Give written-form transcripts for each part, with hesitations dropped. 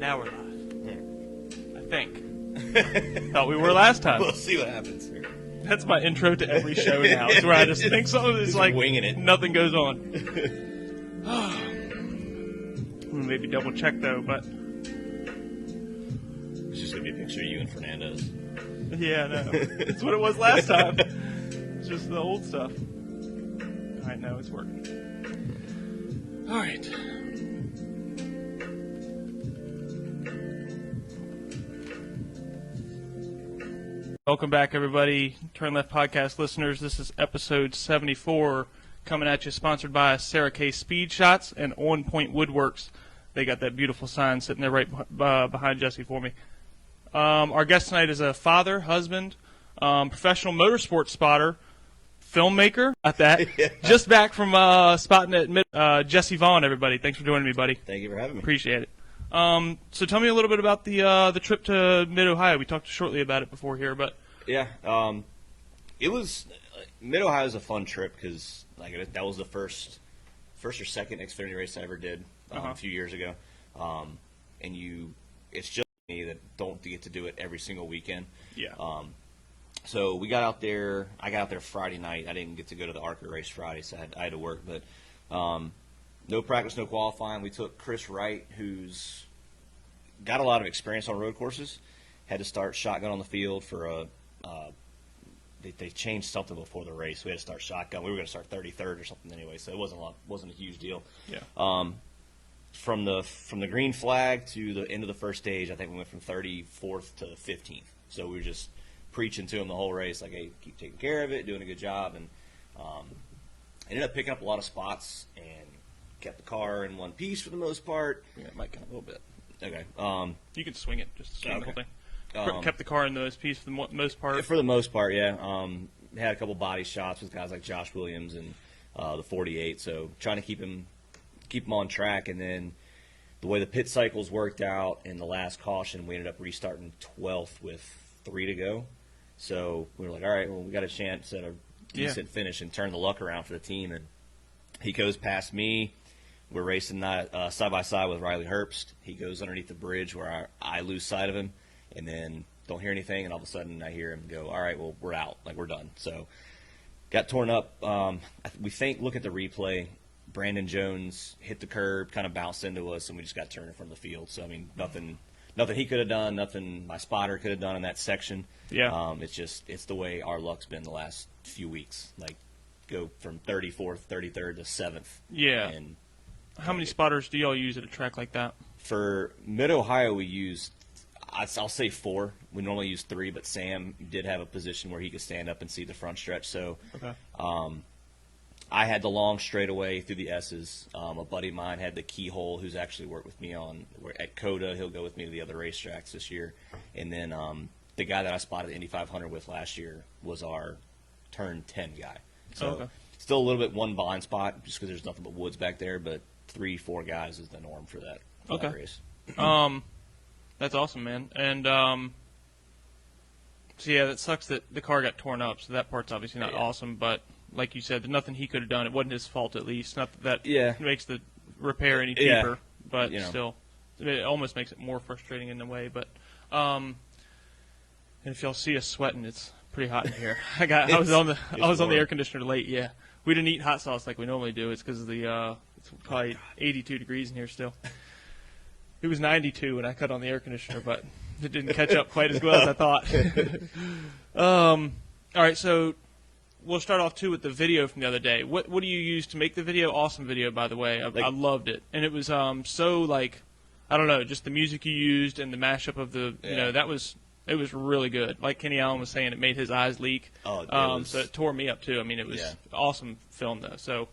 Now we're live. I think. Thought we were last time. We'll see what happens here. That's my intro to every show now. It's where I just think something is like winging it. Nothing goes on. Maybe double check though, but It's just gonna be a picture of you and Fernandez. yeah, no, it's what it was last time. It's just the old stuff. All right, now it's working. All right. Welcome back, everybody. Turn Left Podcast listeners. This is episode 74 coming at you, sponsored by SARA SPEEDSHOTS and On Point WOODWORKS. They got that beautiful sign sitting there right behind Jesse for me. Our guest tonight is a father, husband, professional motorsports spotter, filmmaker. Got that. Yeah. Just back from spotting at Jesse Vaughan, everybody. Thanks for joining me, buddy. Thank you for having me. Appreciate it. So tell me a little bit about the trip to Mid-Ohio. We talked shortly about it before here, but Yeah, it was Mid-Ohio was a fun trip because that was the first or second Xfinity race I ever did a few years ago, and it's just me that don't get to do it every single weekend. yeah, So we got out there. I got out there Friday night. I didn't get to go to the ARCA race Friday, so I had to work. But no practice, no qualifying. We took Chris Wright, who's got a lot of experience on road courses. Had to start shotgun on the field for they changed something before the race. We had to start shotgun. We were going to start 33rd or something anyway, so it wasn't a huge deal. yeah. From the green flag to the end of the first stage, I think we went from 34th to 15th. So we were just preaching to him the whole race, like, hey, keep taking care of it, doing a good job, and ended up picking up a lot of spots and kept the car in one piece for the most part. Yeah, it might count a little bit. Okay. You can swing it, just swing the whole thing. Um, Kept the car in those pieces for the most part. For the most part, yeah. Had a couple body shots with guys like Josh Williams and the 48, so trying to keep him on track. And then the way the pit cycles worked out in the last caution, we ended up restarting 12th with 3 to go. So we were like, all right, well, we got a chance at a decent finish and turn the luck around for the team. And he goes past me. We're racing side by side with Riley Herbst. He goes underneath the bridge where I lose sight of him, and then don't hear anything, and all of a sudden I hear him go, all right, well, we're out. Like, we're done. So got torn up. We think, look at the replay, Brandon Jones hit the curb, kind of bounced into us, and we just got turned in front of the field. So, I mean, nothing he could have done, nothing my spotter could have done in that section. Yeah. It's the way our luck's been the last few weeks. Like, go from 34th, 33rd to 7th. Yeah. And how many spotters do y'all use at a track like that? for Mid-Ohio, we used, I'll say 4. We normally use 3, but Sam did have a position where he could stand up and see the front stretch. So Okay. I had the long straightaway through the S's. A buddy of mine had the keyhole, who's actually worked with me at CODA. He'll go with me to the other racetracks this year. And then the guy that I spotted the Indy 500 with last year was our turn 10 guy. So still a little bit one blind spot just because there's nothing but woods back there, but 3-4 guys is the norm for that race. That's awesome, man. And so yeah, that sucks that the car got torn up. So that part's obviously not awesome, but like you said, there's nothing he could have done. It wasn't his fault, at least. Not that makes the repair any cheaper, but still, it almost makes it more frustrating in a way. But and if y'all see us sweating, it's pretty hot in here. I was on the air conditioner late. Yeah, we didn't eat hot sauce like we normally do. It's because of the it's probably 82 degrees in here still. It was 92 when I cut on the air conditioner, but it didn't catch up quite as well as I thought. All right, so we'll start off, too, with the video from the other day. What do you use to make the video? Awesome video, by the way. I loved it. And it was so, like, I don't know, just the music you used and the mashup of the, it was really good. Like Kenny Allen was saying, it made his eyes leak. So it tore me up, too. I mean, it was awesome film, though. So,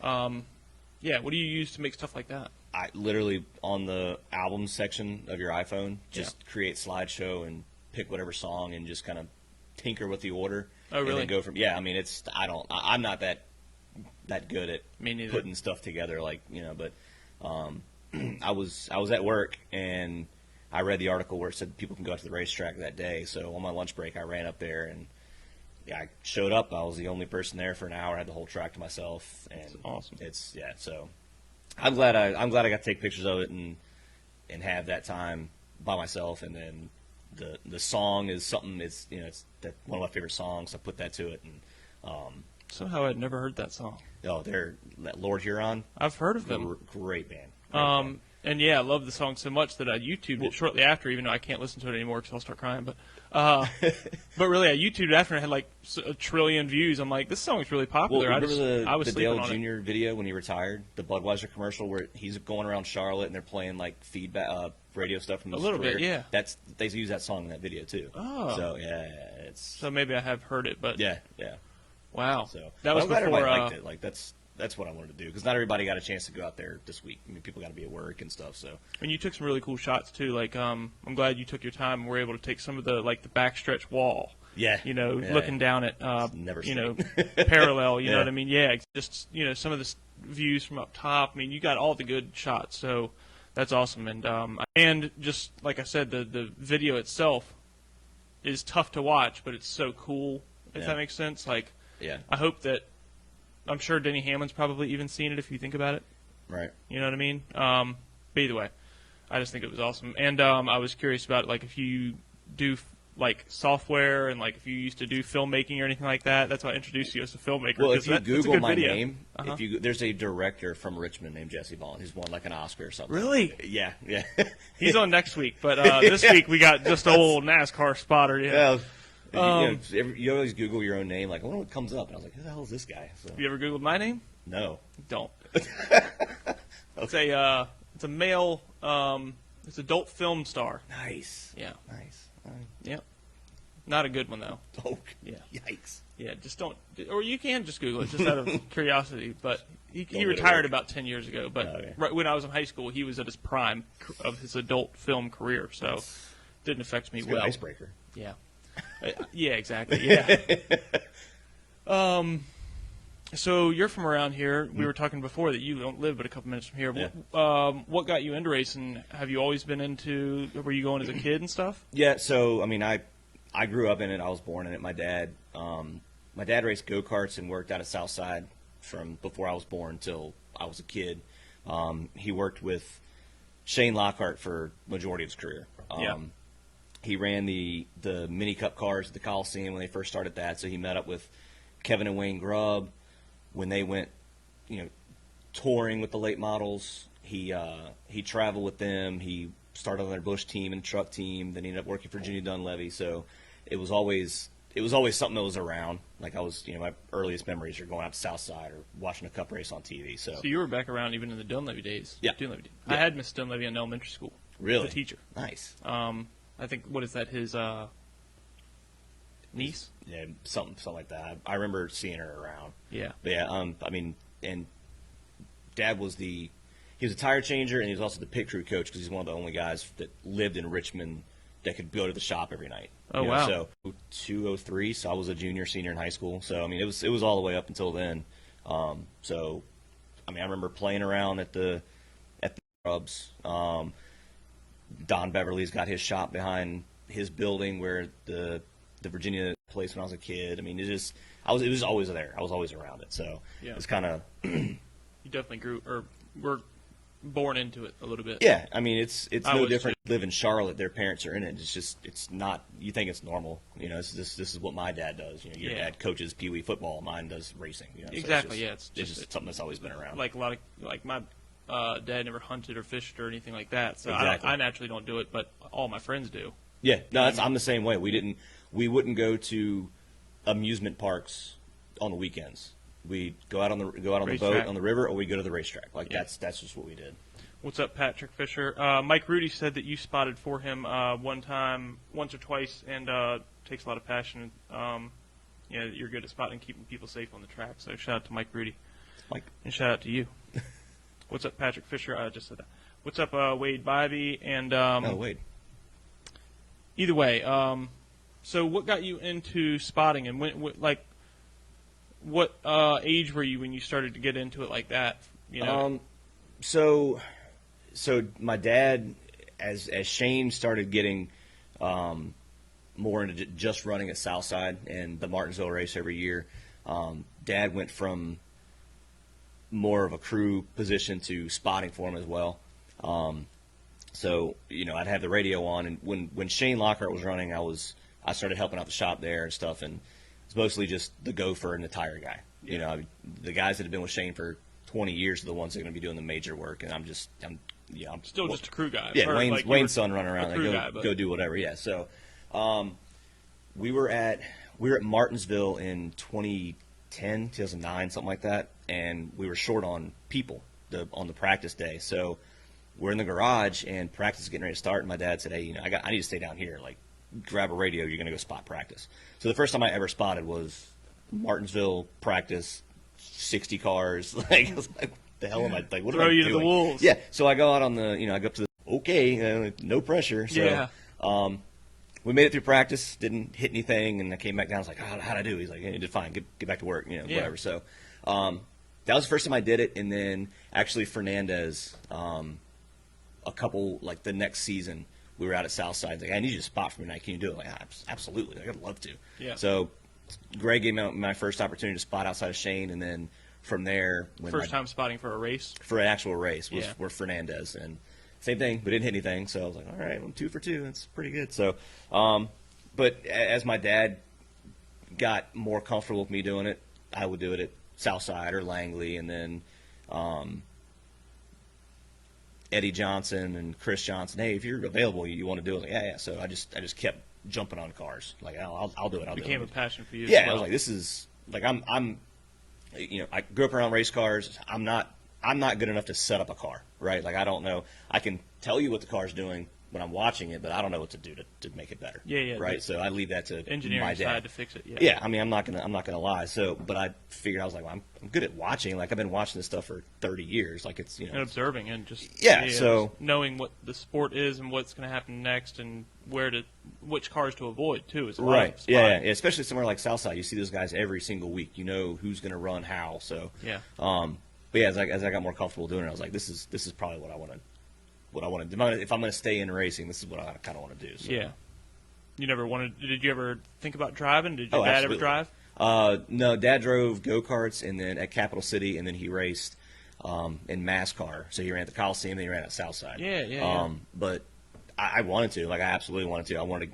what do you use to make stuff like that? I literally, on the album section of your iPhone, just create slideshow and pick whatever song and just kind of tinker with the order. Oh, really? And then go from, I'm not that good at putting stuff together, but I was at work and I read the article where it said people can go out to the racetrack that day. So on my lunch break, I ran up there and I showed up. I was the only person there for an hour. I had the whole track to myself. And that's awesome. So I'm glad I got to take pictures of it and have that time by myself. And then the song is something. It's it's one of my favorite songs. I put that to it. And somehow I'd never heard that song. oh, they're Lord Huron. I've heard of them. Great band. And yeah, I love the song so much that I YouTubed it shortly after, even though I can't listen to it anymore because I'll start crying. But really, I YouTubed it after and it had like a trillion views. I'm like, this song is really popular. Well, remember I was the sleeping Dale on Jr. video when he retired, the Budweiser commercial where he's going around Charlotte and they're playing like feedback radio stuff from his career. A little bit, yeah. They use that song in that video too. Oh, so yeah, so maybe I have heard it, but yeah. Wow, so that was I'm glad before. Everybody liked it. Like that's what I wanted to do because not everybody got a chance to go out there this week. I mean, people got to be at work and stuff. So and you took some really cool shots too. Like I'm glad you took your time and were able to take some of the backstretch wall. Yeah, looking down at never parallel. You know what I mean? Yeah, just some of the views from up top. I mean, you got all the good shots. So that's awesome. And just like I said, the video itself is tough to watch, but it's so cool. If that makes sense. Like, I hope that. I'm sure Denny Hamlin's probably even seen it if you think about it. Right. You know what I mean? But either way, I just think it was awesome. And I was curious about like if you do like software and like if you used to do filmmaking or anything like that. That's why I introduced you as a filmmaker. Well, if you Google my video. name, there's a director from Richmond named Jesse Vaughan who's won like an Oscar or something. Really? Yeah. He's on next week, but this week we got just old NASCAR Spotter. Yeah. You always Google your own name, like, I wonder what comes up. And I was like, who the hell is this guy? So, have you ever Googled my name? No. Don't. Okay. It's a male, it's adult film star. Nice. Yeah. Nice. Yeah. Not a good one, though. Oh, yeah. Yikes. Yeah, just don't, or you can just Google it, just out of curiosity. But he retired about 10 years ago. But right when I was in high school, he was at his prime of his adult film career, so it didn't affect me it's well. Good icebreaker. Yeah. Yeah, exactly. Yeah. So you're from around here. We were talking before that you don't live but a couple minutes from here. Yeah. What got you into racing? Have you always been into? Were you going as a kid and stuff? Yeah. So I mean, I grew up in it. I was born in it. My dad raced go-karts and worked out of Southside from before I was born till I was a kid. He worked with Shane Lockhart for majority of his career. He ran the mini cup cars at the Coliseum when they first started that. So he met up with Kevin and Wayne Grubb when they went, touring with the late models. He traveled with them. He started on their Busch team and truck team. Then he ended up working for Jenny Dunleavy. So it was always something that was around. Like I was, my earliest memories are going out to Southside or watching a cup race on TV. So you were back around even in the Dunleavy days. Yeah. Dunleavy. Yeah. I had Miss Dunleavy in elementary school. Really? The teacher. Nice. I think, what is that, his niece? Yeah, something like that. I remember seeing her around. Yeah. But yeah, I mean, and Dad was he was a tire changer, and he was also the pit crew coach because he's one of the only guys that lived in Richmond that could go to the shop every night. Oh, wow. So 2003, so I was a junior, senior in high school. So, I mean, it was all the way up until then. So, I mean, I remember playing around at the clubs. Don Beverly's got his shop behind his building where the Virginia place when I was a kid. I mean, it was always there. I was always around it. So it's kind of you definitely were born into it a little bit. Yeah, I mean, it's no different. Live in Charlotte, their parents are in it. It's not. You think it's normal. This is what my dad does. Your dad coaches Pee Wee football. Mine does racing. Exactly. So it's just something that's always been around. Like a lot of my. Dad never hunted or fished or anything like that, so exactly. I naturally don't do it, but all my friends do. Yeah, no, I'm the same way. We wouldn't go to amusement parks on the weekends. We'd go out on the boat on the river, or we go to the racetrack. That's just what we did. What's up, Patrick Fisher? Mike Rudy said that you spotted for him once or twice, and takes a lot of passion. You're good at spotting and keeping people safe on the track. So shout out to Mike Rudy. Mike, and shout out to you. What's up, Patrick Fisher? I just said that. What's up, Wade Bybee? And Wade. Either way, so what got you into spotting, and what age were you when you started to get into it like that? So my dad, as Shane started getting more into just running at Southside and the Martinsville race every year, Dad went from more of a crew position to spotting for him as well. So, I'd have the radio on, and when Shane Lockhart was running, I started helping out the shop there and stuff, and it's mostly just the gopher and the tire guy. The guys that have been with Shane for 20 years are the ones that are going to be doing the major work, and I'm still just a crew guy. Yeah, Wayne's son running around, go do whatever. Yeah, so we were at Martinsville in 2009, something like that, and we were short on people on the practice day. So we're in the garage, and practice is getting ready to start, and my dad said, hey, I need to stay down here. Like, grab a radio, you're going to go spot practice. So the first time I ever spotted was Martinsville practice, 60 cars. Like, I was like, what the hell am I, like, what am I doing? Throw you to the wolves. Yeah, so I go out on the, I go up to no pressure. So, we made it through practice, didn't hit anything, and I came back down. I was like, how'd I do? He's like, hey, you did fine. Get back to work, whatever. So that was the first time I did it, and then actually Fernandez, a couple, like the next season, we were out at Southside. Like, I need you to spot for me tonight. Can you do it? Like, absolutely. Like, I'd love to. Yeah. So Greg gave me my first opportunity to spot outside of Shane, and then from there, first time spotting for a race, for an actual race was Fernandez, and same thing. We didn't hit anything, so I was like, all right, I'm 2 for 2. That's pretty good. So, but as my dad got more comfortable with me doing it, I would do it at Southside or Langley, and then Eddie Johnson and Chris Johnson. Hey, if you're available, you want to do it? Like, yeah. So I just kept jumping on cars. Like, I'll do it. Became a passion for you. Yeah, I was like, this is like I'm. I grew up around race cars. I'm not good enough to set up a car, right? Like, I don't know. I can tell you what the car's doing when I'm watching it, but I don't know what to do to make it better. Yeah. Right. So I leave that to engineering my dad side to fix it. Yeah. Yeah. I mean, I'm not gonna lie. So, but I figured, I was like, well, I'm good at watching. Like, I've been watching this stuff for 30 years. Like, it's and observing and just so just knowing what the sport is and what's going to happen next and which cars to avoid too. Is right. Yeah. Especially somewhere like Southside, you see those guys every single week. You know who's going to run how. So yeah. But yeah, as I got more comfortable doing it, I was like, this is probably what I want to. If I'm going to stay in racing, this is what I kind of want to do. So. Yeah. You never wanted? Did you ever think about driving? Did your dad ever drive? No, Dad drove go-karts, and then at Capital City, and then he raced in NASCAR. So he ran at the Coliseum, then he ran at Southside. Yeah. But I wanted to. Like, I absolutely wanted to. I wanted.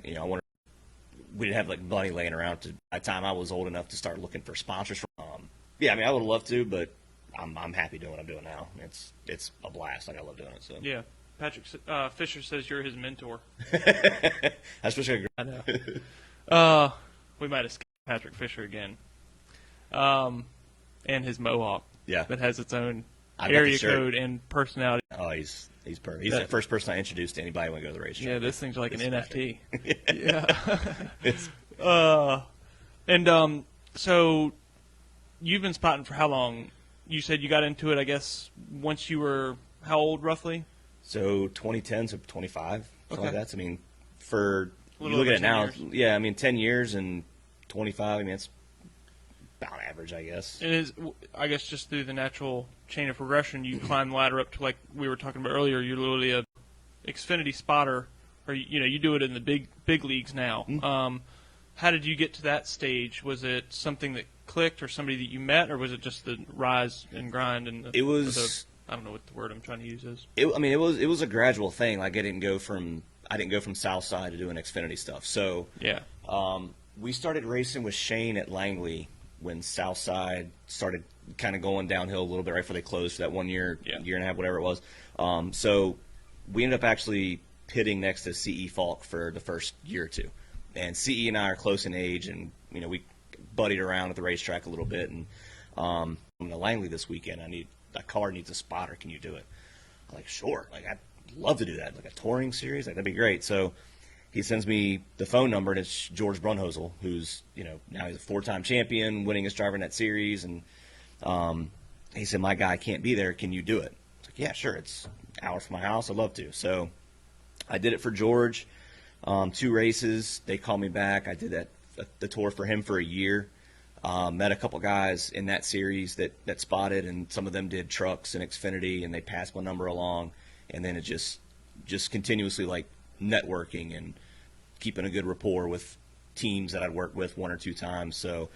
We didn't have like money laying around by the time I was old enough to start looking for sponsors. Yeah, I mean, I would have loved to, but I'm happy doing what I'm doing now. It's a blast. Like, I love doing it. So yeah. Patrick Fisher says you're his mentor. That's for sure. I know. We might have skipped Patrick Fisher again. And his mohawk. Yeah. That has its own area code and personality. Oh, he's perfect. He's the first person I introduced to anybody when I go to the racetrack. Yeah, this thing's like an NFT. So you've been spotting for how long? You said you got into it, I guess, once you were how old roughly? So 2010 to 25, something like that. So, I mean, you look at it now, years. I mean, 10 years and 25, I mean, it's about average, I guess. It is, I guess, just through the natural chain of progression, you climb the ladder up to, like we were talking about earlier, you're literally a Xfinity spotter, or, you do it in the big leagues now. Mm-hmm. How did you get to that stage? Was it something that clicked or somebody that you met, or was it just the rise and grind? It was... I don't know what the word I'm trying to use is. It was a gradual thing. Like, I didn't go from Southside to doing Xfinity stuff. So yeah, we started racing with Shane at Langley when Southside started kind of going downhill a little bit right before they closed for that 1 year, year and a half, whatever it was. So we ended up actually pitting next to CE Falk for the first year or two. And CE and I are close in age, and we buddied around at the racetrack a little bit. And I'm to Langley this weekend. That car needs a spotter. Can you do it? I'm like, sure. Like, I'd love to do that. Like a touring series, like, that'd be great. So he sends me the phone number, and it's George Brunhosel, who's now he's a 4-time champion, winningest driver in that series. And he said, my guy can't be there. Can you do it? I was like, yeah, sure. It's an hour from my house. I'd love to. So I did it for George. 2 races. They called me back. I did the tour for him for a year. Met a couple guys in that series that spotted, and some of them did trucks and Xfinity, and they passed my number along. And then it just continuously, like, networking and keeping a good rapport with teams that I'd worked with 1 or 2 times. So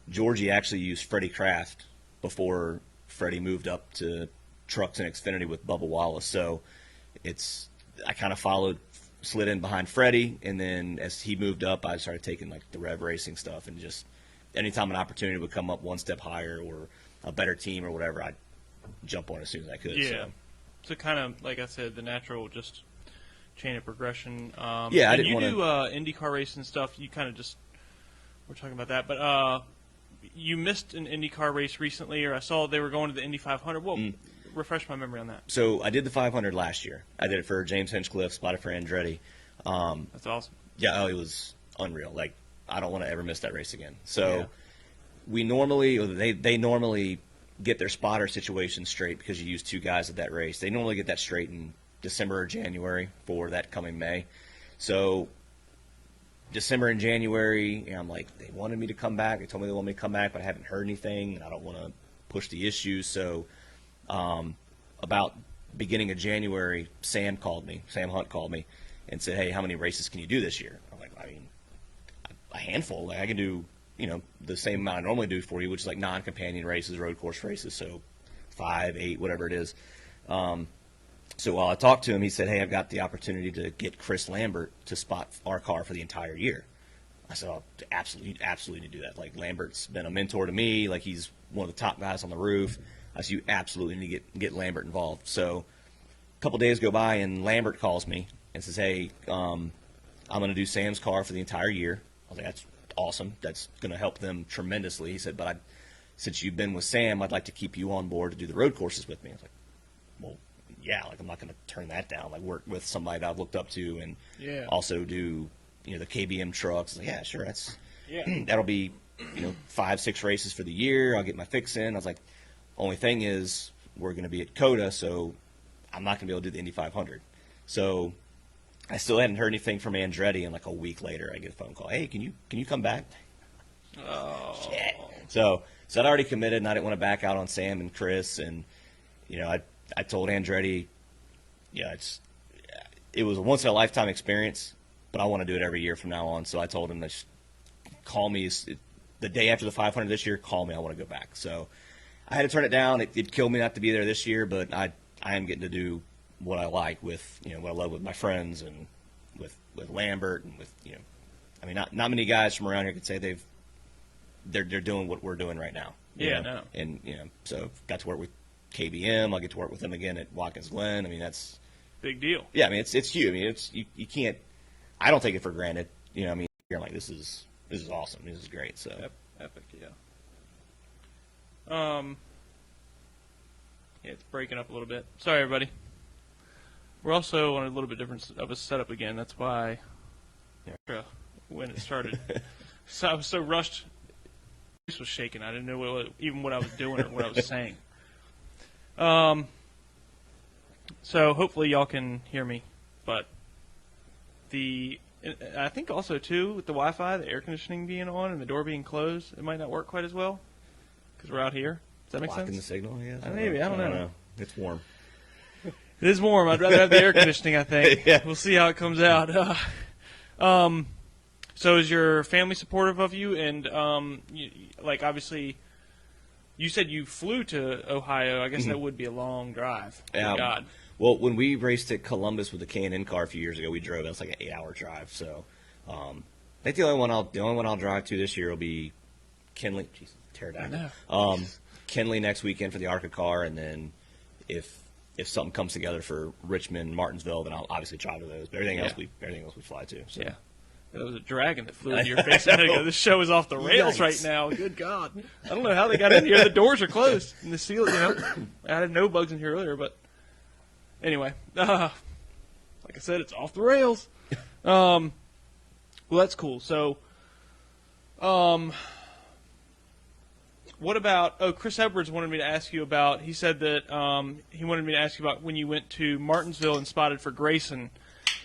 Georgie actually used Freddie Kraft before Freddie moved up to trucks and Xfinity with Bubba Wallace. So I kind of slid in behind Freddie, and then as he moved up, I started taking like the rev racing stuff, and just anytime an opportunity would come up one step higher or a better team or whatever, I'd jump on as soon as I could. Yeah. So kind of, like I said, the natural just chain of progression. I didn't you want do IndyCar racing and stuff. You kind of just we're talking about that, but you missed an IndyCar race recently, or I saw they were going to the Indy 500. Well, refresh my memory on that. So I did the 500 last year. I did it for James Hinchcliffe, spotted for Andretti. That's awesome. Yeah, it was unreal. Like, I don't want to ever miss that race again. So we normally, or they normally get their spotter situation straight because you use two guys at that race. They normally get that straight in December or January for that coming May. So December and January, I'm like, they wanted me to come back. They told me they want me to come back, but I haven't heard anything. I don't want to push the issue. So about beginning of January, Sam Hunt called me and said, hey, how many races can you do this year? I'm like, I mean, a handful. Like, I can do, the same amount I normally do for you, which is like non-companion races, road course races, so 5, 8, whatever it is. So while I talked to him, he said, hey, I've got the opportunity to get Chris Lambert to spot our car for the entire year. I said, oh, absolutely do that. Like, Lambert's been a mentor to me. Like, he's one of the top guys on the roof. I said, you absolutely need to get Lambert involved. So a couple days go by, and Lambert calls me and says, hey, I'm going to do Sam's car for the entire year. I was like, that's awesome. That's going to help them tremendously. He said, but since you've been with Sam, I'd like to keep you on board to do the road courses with me. I was like, well, yeah, like, I'm not going to turn that down. Like, work with somebody that I've looked up to and also do, the KBM trucks. Like, yeah, sure, that'll be, 5, 6 races for the year. I'll get my fix in. I was like, only thing is we're going to be at COTA, so I'm not going to be able to do the Indy 500. So I still hadn't heard anything from Andretti, and like a week later I get a phone call. Hey, can you come back? Oh. Shit. So I'd already committed, and I didn't want to back out on Sam and Chris, and I told Andretti, it was a once in a lifetime experience, but I want to do it every year from now on. So I told him to just call me the day after the 500 this year. Call me, I want to go back. So I had to turn it down. It'd kill me not to be there this year, but I am getting to do what I like with what I love with my friends and with Lambert and with I mean not many guys from around here could say they're doing what we're doing right now. No. And so got to work with KBM. I'll get to work with them again at Watkins Glen. I mean, that's big deal. Yeah, I mean it's huge. I mean you can't. I don't take it for granted. I mean, you're like, this is awesome. This is great. So epic, yeah. Yeah, it's breaking up a little bit. Sorry, everybody. We're also on a little bit different of a setup again. That's why when it started. So I was so rushed. This was shaking. I didn't know what I was doing or what I was saying. So hopefully y'all can hear me. But I think also, too, with the Wi-Fi, the air conditioning being on and the door being closed, it might not work quite as well because we're out here. Does that make sense? Blocking the signal, I guess. Maybe. I don't know. It's warm. It is warm. I'd rather have the air conditioning, I think. Yeah. We'll see how it comes out. So is your family supportive of you? And, obviously, you said you flew to Ohio. I guess that would be a long drive. Yeah. God. Well, when we raced at Columbus with the K&N car a few years ago, we drove. That was like an 8-hour drive. So I think the only one I'll drive to this year will be Kinley. Jeez, pterodactyl. I know. Kinley next weekend for the ARCA car, and then if something comes together for Richmond, Martinsville, then I'll obviously drive to those. But everything else we fly to. So. Yeah. There was a dragon that flew into your face. I go, this show is off the rails right now. Good God. I don't know how they got in here. The doors are closed. And the seal, I had no bugs in here earlier, but anyway. Like I said, it's off the rails. Well, that's cool. So, what about, Chris Edwards wanted me to ask you about, he said that he wanted me to ask you about when you went to Martinsville and spotted for Grayson.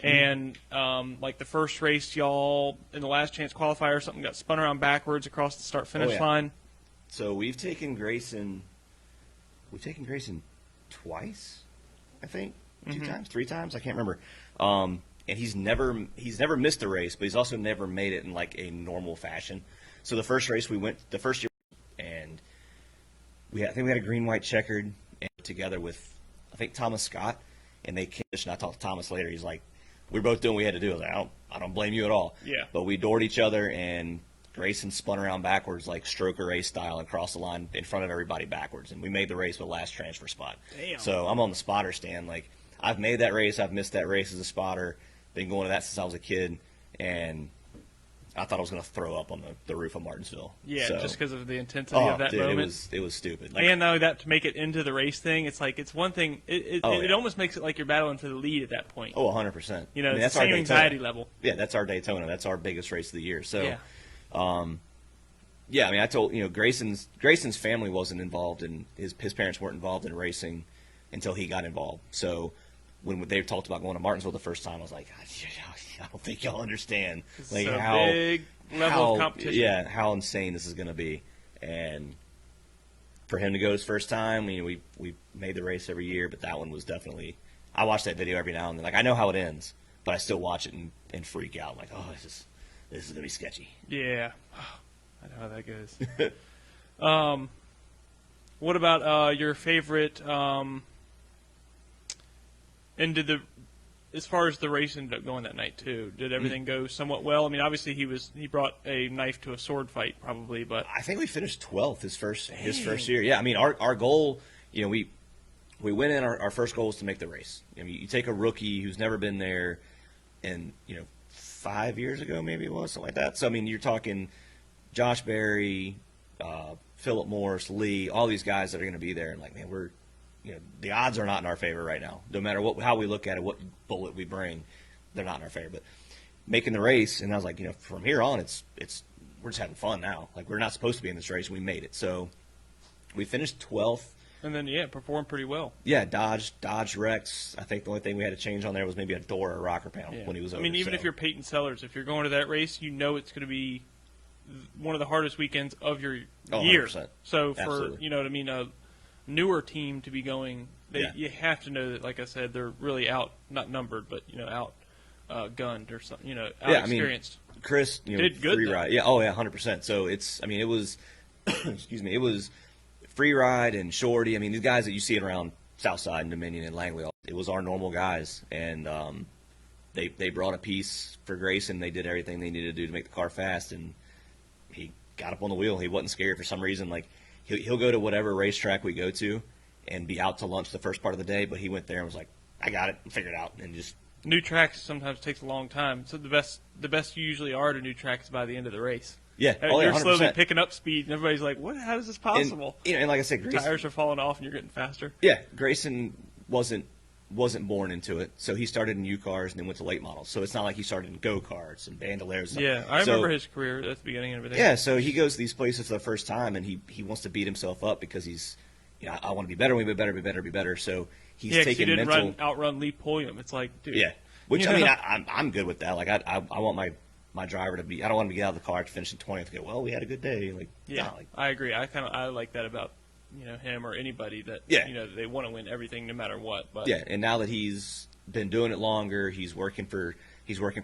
And, the first race, y'all, in the last chance qualifier or something, got spun around backwards across the start-finish line. So we've taken Grayson twice, I think, 2 times, 3 times, I can't remember. And he's never missed a race, but he's also never made it in, like, a normal fashion. So the first race the first year, and I think we had a green-white checkered together with, I think, Thomas Scott. and they finished. And I talked to Thomas later. He's like, we were both doing what we had to do. I was like, I don't blame you at all. Yeah. But we doored each other, and Grayson spun around backwards like stroker race style and crossed the line in front of everybody backwards, and we made the race with the last transfer spot. Damn. So I'm on the spotter stand. Like, I've made that race. I've missed that race as a spotter. Been going to that since I was a kid, and I thought I was going to throw up on the roof of Martinsville. Yeah, so, just because of the intensity of that moment. It was stupid. Like, and not only that, to make it into the race thing, it's like it's one thing. It almost makes it like you're battling for the lead at that point. Oh, 100%. You know, it's the same anxiety level. Yeah, that's our Daytona. That's our biggest race of the year. So, yeah. I mean, I told Grayson's family wasn't involved, and his parents weren't involved in racing until he got involved. So when they talked about going to Martinsville the first time, I was like, I don't think y'all understand like it's a how big level of competition. Yeah, how insane this is going to be. And for him to go his first time, we made the race every year, but that one was definitely. I watch that video every now and then. Like, I know how it ends, but I still watch it and freak out. I'm like, oh, this is gonna be sketchy. Yeah, I know how that goes. What about your favorite? And as far as the race ended up going that night too, did everything go somewhat well? I mean, obviously he brought a knife to a sword fight probably, but I think we finished 12th his first year. Yeah, I mean our goal, we went in. Our first goal was to make the race. I mean, you take a rookie who's never been there, and 5 years ago maybe it was something like that. So I mean, you're talking Josh Berry, Philip Morris, Lee, all these guys that are going to be there, and like, man, we're the odds are not in our favor right now. No matter how we look at it, what bullet we bring, they're not in our favor. But making the race, and I was like, from here on, it's we're just having fun now. Like, we're not supposed to be in this race, and we made it. So we finished 12th. And then performed pretty well. Yeah, Dodge Rex. I think the only thing we had to change on there was maybe a door or a rocker panel when he was over. I mean, even if you're Peyton Sellers, if you're going to that race, it's going to be one of the hardest weekends of your year. 100%. So Absolutely. a newer team to be going, you have to know that, like I said, they're really not numbered, but gunned or something, out experienced. I mean, Chris, did good. Free ride. Yeah, 100%. So it was, excuse me, it was Free Ride and Shorty. I mean, these guys that you see around Southside and Dominion and Langley, it was our normal guys, and they brought a piece for Grayson. They did everything they needed to do to make the car fast, and he got up on the wheel. He wasn't scared for some reason. Like, he'll go to whatever racetrack we go to and be out to lunch the first part of the day, but he went there and was like, I got it, and figured it out, and just. New tracks sometimes takes a long time, so the best you usually are to new tracks by the end of the race. Yeah, you're 100%. slowly picking up speed, and everybody's like, "What? How is this possible?" And like I said, Grayson, tires are falling off, and you're getting faster. Yeah, Grayson wasn't born into it, so he started in U cars and then went to late models. So it's not like he started in go karts and bandoliers. Yeah, I remember his career at the beginning and everything. Yeah, so he goes to these places for the first time, and he wants to beat himself up because he's, I want to be better, be better. So he's taking he didn't mental. outrun Lee Pulliam. It's like, dude. Yeah, which I mean, I'm good with that. Like I want my driver to be. I don't want him to get out of the car to finish in 20th. And go, well, we had a good day. Like, yeah, I agree. I like that about him or anybody that they want to win everything no matter what. But yeah, and now that he's been doing it longer, he's working for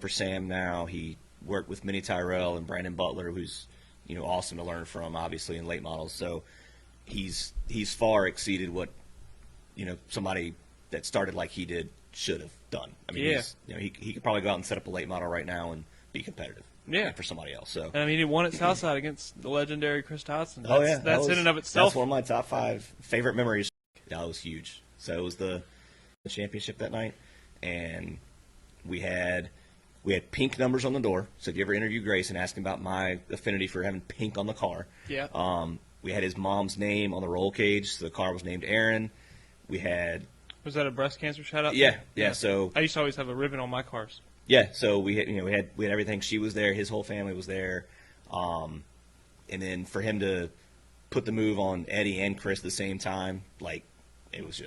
Sam now. He worked with Minnie Tyrell and Brandon Butler, who's awesome to learn from, obviously, in late models. So he's far exceeded what somebody that started like he did should have done. I mean, he could probably go out and set up a late model right now and be competitive. Yeah, for somebody else. So, and I mean, he won at Southside against the legendary Chris Dodson. That's in and of itself. That's one of my top 5 favorite memories. That was huge. So it was the championship that night, and we had pink numbers on the door. So if you ever interview Grace and ask him about my affinity for having pink on the car, we had his mom's name on the roll cage. So the car was named Aaron. We had. Was that a breast cancer shout out? Yeah. So I used to always have a ribbon on my cars. Yeah, so we had everything. She was there. His whole family was there, and then for him to put the move on Eddie and Chris at the same time, like it was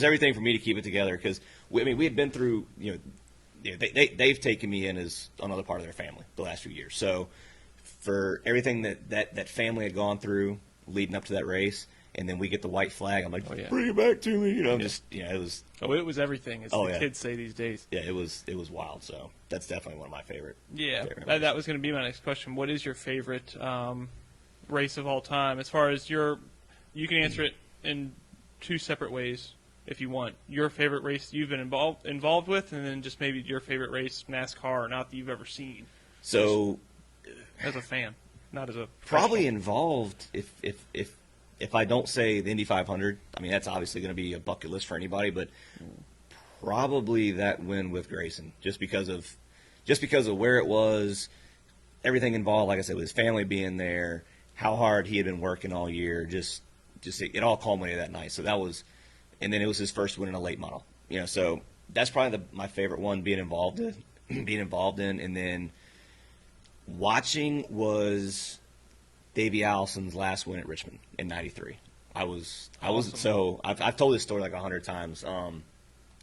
everything for me to keep it together because we had been through they've taken me in as another part of their family the last few years. So for everything that family had gone through leading up to that race. And then we get the white flag. I'm like, bring it back to me. It was. Oh, it was everything, as the kids say these days. Yeah, it was wild. So that's definitely one of my favorite. Yeah, that was going to be my next question. What is your favorite race of all time? As far as you can answer it in 2 separate ways. if you want, your favorite race you've been involved with, and then just maybe your favorite race, NASCAR or not, that you've ever seen. So, as a fan, not as a probably involved. If I don't say the Indy 500, I mean that's obviously going to be a bucket list for anybody, but probably that win with Grayson, just because of where it was, everything involved. Like I said, with his family being there, how hard he had been working all year, just it all culminated that night. So that was, and then it was his first win in a late model. So that's probably my favorite one being involved in, and then watching was Davey Allison's last win at Richmond in '93. I've told this story like 100 times.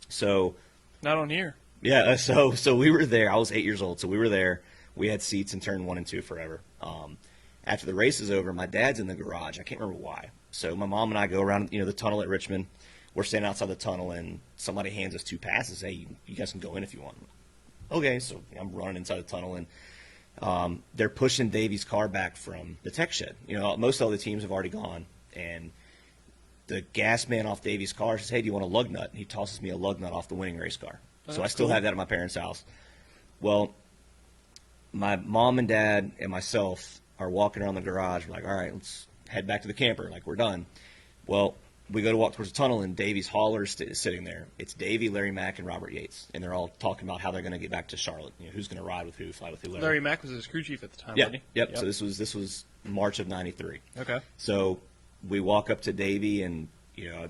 So not on here. Yeah, so we were there. I was 8 years old, so we were there. We had seats in turn 1 and 2 forever. After the race is over, my dad's in the garage. I can't remember why. So my mom and I go around, the tunnel at Richmond. We're standing outside the tunnel, and somebody hands us 2 passes. Hey, you guys can go in if you want. Okay, so I'm running inside the tunnel, and they're pushing Davey's car back from the tech shed. Most of the teams have already gone, and the gas man off Davey's car says, hey, do you want a lug nut? And he tosses me a lug nut off the winning race car. So I still have that at my parents' house. Well, my mom and dad and myself are walking around the garage. We're like, all right, let's head back to the camper. Like, we're done. Well, we go to walk towards the tunnel, and Davey's hauler is sitting there. It's Davey, Larry Mack, and Robert Yates. And they're all talking about how they're going to get back to Charlotte. Who's going to ride with who, fly with who. Larry Mack was his crew chief at the time, wasn't he? Yep. So this was March of '93. Okay. So we walk up to Davey, and 8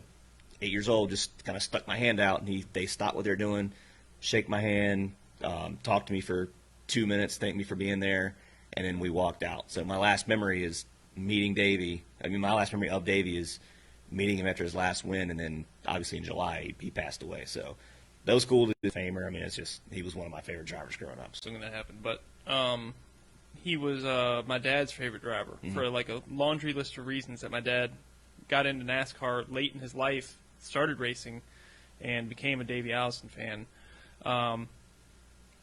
years old, just kind of stuck my hand out, and they stopped what they're doing, shake my hand, talk to me for 2 minutes, thank me for being there, and then we walked out. So my last memory is meeting Davey. My last memory of Davey is meeting him after his last win, and then obviously in July he passed away. So that was cool to be a famer. It's just he was one of my favorite drivers growing up. Something that happened, but he was my dad's favorite driver for like a laundry list of reasons that my dad got into NASCAR late in his life, started racing, and became a Davey Allison fan.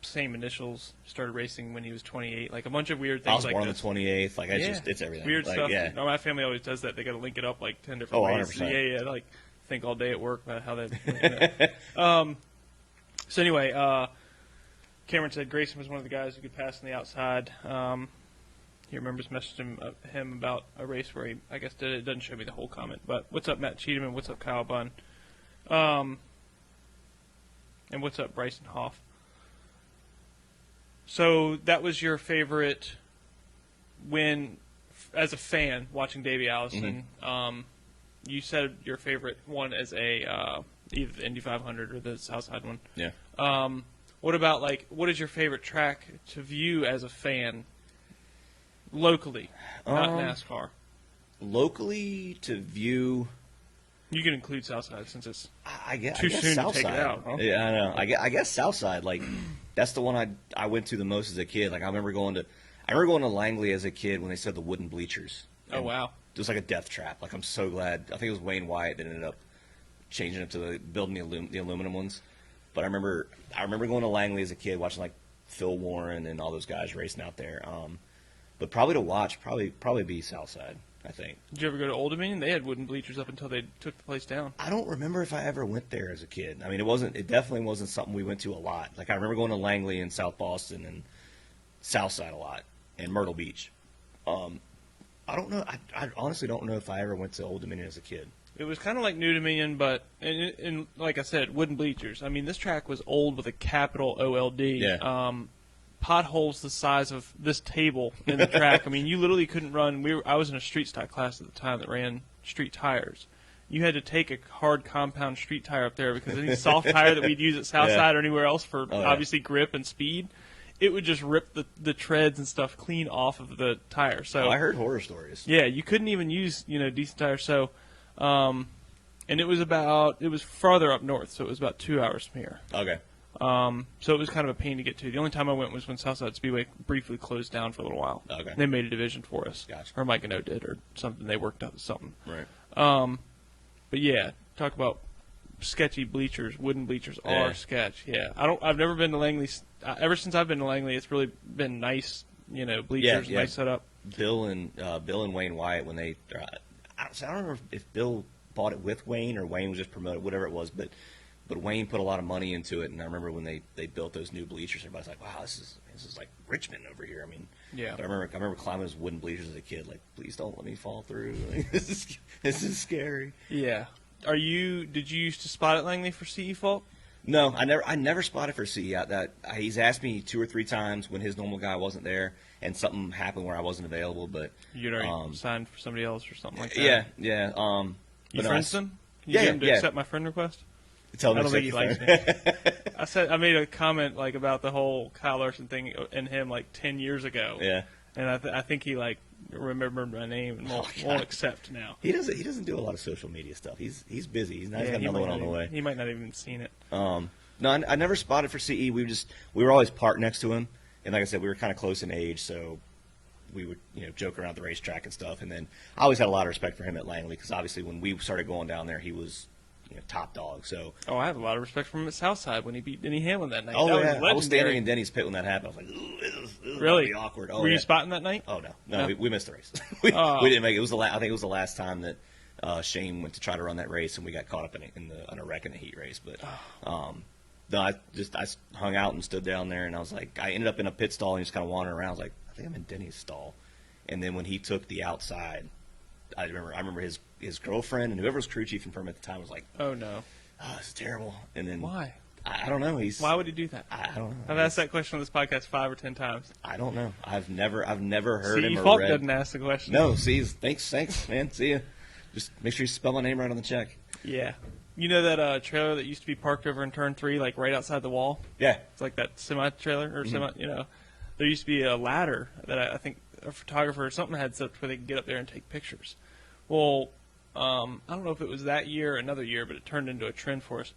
Same initials, started racing when he was 28. Like a bunch of weird things. I was born on the 28th. Like it's everything. Weird stuff. Yeah. No, my family always does that. They got to link it up like 10 different ways. 100%. Yeah. Like think all day at work about how they. So anyway, Cameron said Grayson was one of the guys who could pass on the outside. He remembers messaging him about a race where he, I guess, did it. It doesn't show me the whole comment. But what's up, Matt Cheatham, and what's up, Kyle Bunn? And what's up, Bryson Hoff? So that was your favorite win as a fan watching Davey Allison. Mm-hmm. You said your favorite one as a either the Indy 500 or the Southside one. Yeah. What about what is your favorite track to view as a fan? Locally, not NASCAR. Locally to view. You can include Southside since it's I guess soon Southside. to take it out. Huh? Yeah, I know. I guess Southside. That's the one I went to the most as a kid. I remember going to Langley as a kid when they said the wooden bleachers. Oh wow! It was like a death trap. I'm so glad. I think it was Wayne Wyatt that ended up changing it to building the aluminum ones. But I remember going to Langley as a kid, watching Phil Warren and all those guys racing out there. But probably to watch, probably be Southside, I think. Did you ever go to Old Dominion? They had wooden bleachers up until they took the place down. I don't remember if I ever went there as a kid. It definitely wasn't something we went to a lot. I remember going to Langley and South Boston and Southside a lot, and Myrtle Beach. I don't know. I honestly don't know if I ever went to Old Dominion as a kid. It was kind of like New Dominion, but and like I said, wooden bleachers. This track was old with a capital OLD. Yeah. Potholes the size of this table in the track. You literally couldn't run. I was in a street stock class at the time that ran street tires. You had to take a hard compound street tire up there because any soft tire that we'd use at Southside or anywhere else for obviously grip and speed, it would just rip the treads and stuff clean off of the tire. So I heard horror stories. Yeah, you couldn't even use decent tires. So, and it was farther up north, so it was about 2 hours from here. Okay. So it was kind of a pain to get to. The only time I went was when Southside Speedway briefly closed down for a little while. Okay. They made a division for us. Gotcha. Or Mike and O did, or something. They worked out something. Right. But yeah, talk about sketchy bleachers. Wooden bleachers are sketch. Yeah. I've never been to Langley. Ever since I've been to Langley, it's really been nice. Bleachers, nice setup. Bill and Wayne Wyatt when they. I don't remember if Bill bought it with Wayne, or Wayne was just promoted, whatever it was, but Wayne put a lot of money into it, and I remember when they built those new bleachers, everybody's like, wow, this is like Richmond over here. I mean, yeah. But I remember climbing those wooden bleachers as a kid, like, please don't let me fall through. Like, this is scary. Yeah. Did you used to spot at Langley for CE Falk? No, I never spotted for CE. He's asked me 2 or 3 times when his normal guy wasn't there, and something happened where I wasn't available. But you'd already signed for somebody else or something like that. Yeah. You friends him? You Yeah, get him to yeah. accept my friend request? Tell him I don't to think he accept likes me. I made a comment like about the whole Kyle Larson thing and him like 10 years ago. Yeah. And I think he like remembered my name and won't accept now. He doesn't do a lot of social media stuff. He's busy. He's got another one on the way. He might not even seen it. No, I never spotted for CE. We were always parked next to him, and like I said, we were kind of close in age, so we would joke around the racetrack and stuff. And then I always had a lot of respect for him at Langley because obviously when we started going down there, he was top dog. So I have a lot of respect for him at Southside when he beat Denny Hamlin that night. Oh that yeah, was I was standing in Denny's pit when that happened. I was like, this is really be awkward. Were you spotting that night? Oh no, we missed the race. we didn't make it. It was I think it was the last time that Shane went to try to run that race, and we got caught up in a wreck in the heat race. But no, I hung out and stood down there, and I was like, I ended up in a pit stall and just kind of wandering around. I was like, I think I'm in Denny's stall. And then when he took the outside, I remember his girlfriend and whoever was crew chief in firm at the time was like, oh no, this is terrible. And then why? I don't know. Why would he do that? I don't know. I've asked that question on this podcast 5 or 10 times. I don't know. I've never heard him or Falk read. doesn't ask the question. No, see, thanks, man. See ya. Just make sure you spell my name right on the check. Yeah. You know that trailer that used to be parked over in turn 3, like right outside the wall? Yeah. It's like that semi-trailer or there used to be a ladder that I think a photographer or something had set up where they could get up there and take pictures. Well, I don't know if it was that year or another year, but it turned into a trend for us.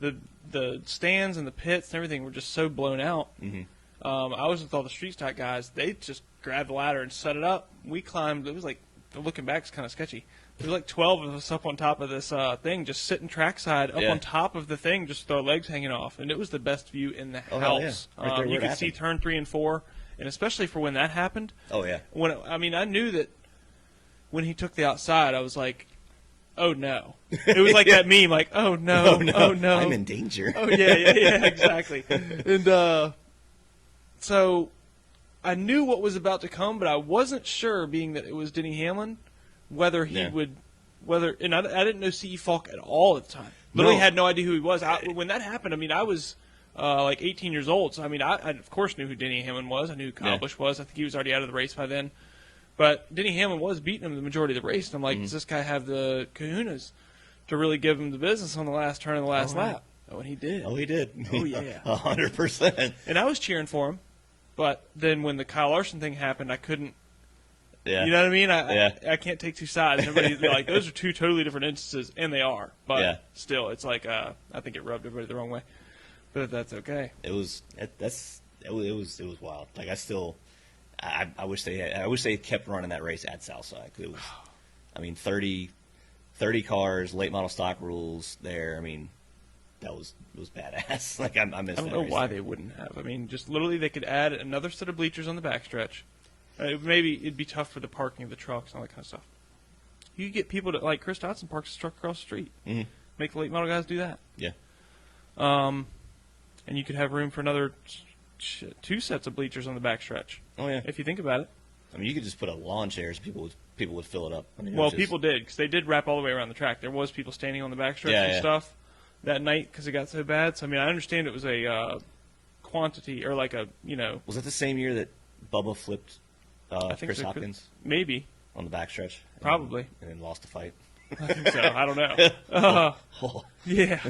The stands and the pits and everything were just so blown out. Mm-hmm. I was with all the street stock guys. They just grabbed the ladder and set it up. We climbed. It was like, looking back, it's kind of sketchy. There was like 12 of us up on top of this thing, just sitting trackside up on top of the thing, just with our legs hanging off. And it was the best view in the house. Yeah. Right there you could see turn 3 and 4, and especially for when that happened. Oh, yeah. I knew that when he took the outside, I was like, oh, no. It was like that meme, like, oh, no, oh, no. I'm in danger. Oh, yeah, exactly. And so I knew what was about to come, but I wasn't sure, being that it was Denny Hamlin, whether he would, and I didn't know C.E. Falk at all at the time. Literally had no idea who he was. When that happened, I was like 18 years old, so I of course knew who Denny Hamlin was. I knew who Kyle Busch was. I think he was already out of the race by then. But Denny Hamlin was beating him the majority of the race, and I'm like, does this guy have the kahunas to really give him the business on the last turn of the last lap? Oh, and he did. Oh, he did. Oh, yeah. 100%. And I was cheering for him, but then when the Kyle Larson thing happened, I couldn't. Yeah. You know what I mean? I can't take two sides. Everybody's like, those are two totally different instances, and they are. But still, it's like I think it rubbed everybody the wrong way. But that's okay. It was wild. Like I wish they kept running that race at Southside. It was, 30 cars, late model stock rules there. That was badass. Like I missed. I don't know why they wouldn't have. Just literally they could add another set of bleachers on the backstretch. Maybe it'd be tough for the parking of the trucks and all that kind of stuff. You could get people to, like Chris Dotson parks his truck across the street. Mm-hmm. Make the late model guys do that. Yeah. And you could have room for another 2 sets of bleachers on the backstretch. Oh yeah. If you think about it. You could just put a lawn chairs. People would fill it up. People did, because they did wrap all the way around the track. There was people standing on the backstretch and stuff that night because it got so bad. So I understand it was a quantity or like a Was that the same year that Bubba flipped Chris Hopkins? Maybe on the backstretch. Probably. And then lost the fight. I think so. I don't know. Yeah.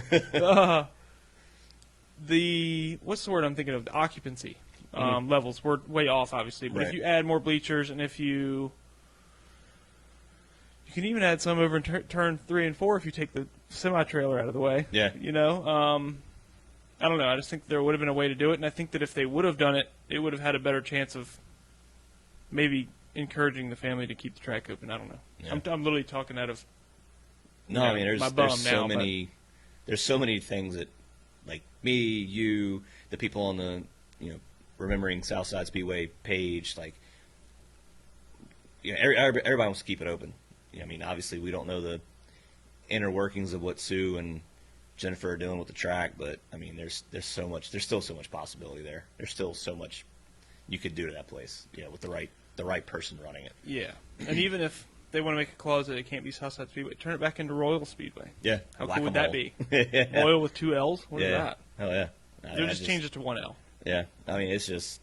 What's the word I'm thinking of? The occupancy levels were way off, obviously. But if you add more bleachers, and if you can even add some over in turn 3 and 4 if you take the semi-trailer out of the way. Yeah. I don't know. I just think there would have been a way to do it, and I think that if they would have done it, it would have had a better chance of maybe encouraging the family to keep the track open. I don't know. Yeah. I'm literally talking out of there's so many things that, like me, you, the people on the Remembering Southside Speedway page, like everybody wants to keep it open. Obviously we don't know inner workings of what Sue and Jennifer are doing with the track, but I mean, there's still so much possibility there. There's still so much you could do to that place, with the right person running it. Yeah, and even if they want to make a clause that it can't be Southside Speedway, turn it back into Royal Speedway. Yeah, how cool would that be? Royal with 2 L's. What is that? Oh yeah, They'll just change it to 1 L. Yeah, I mean, it's just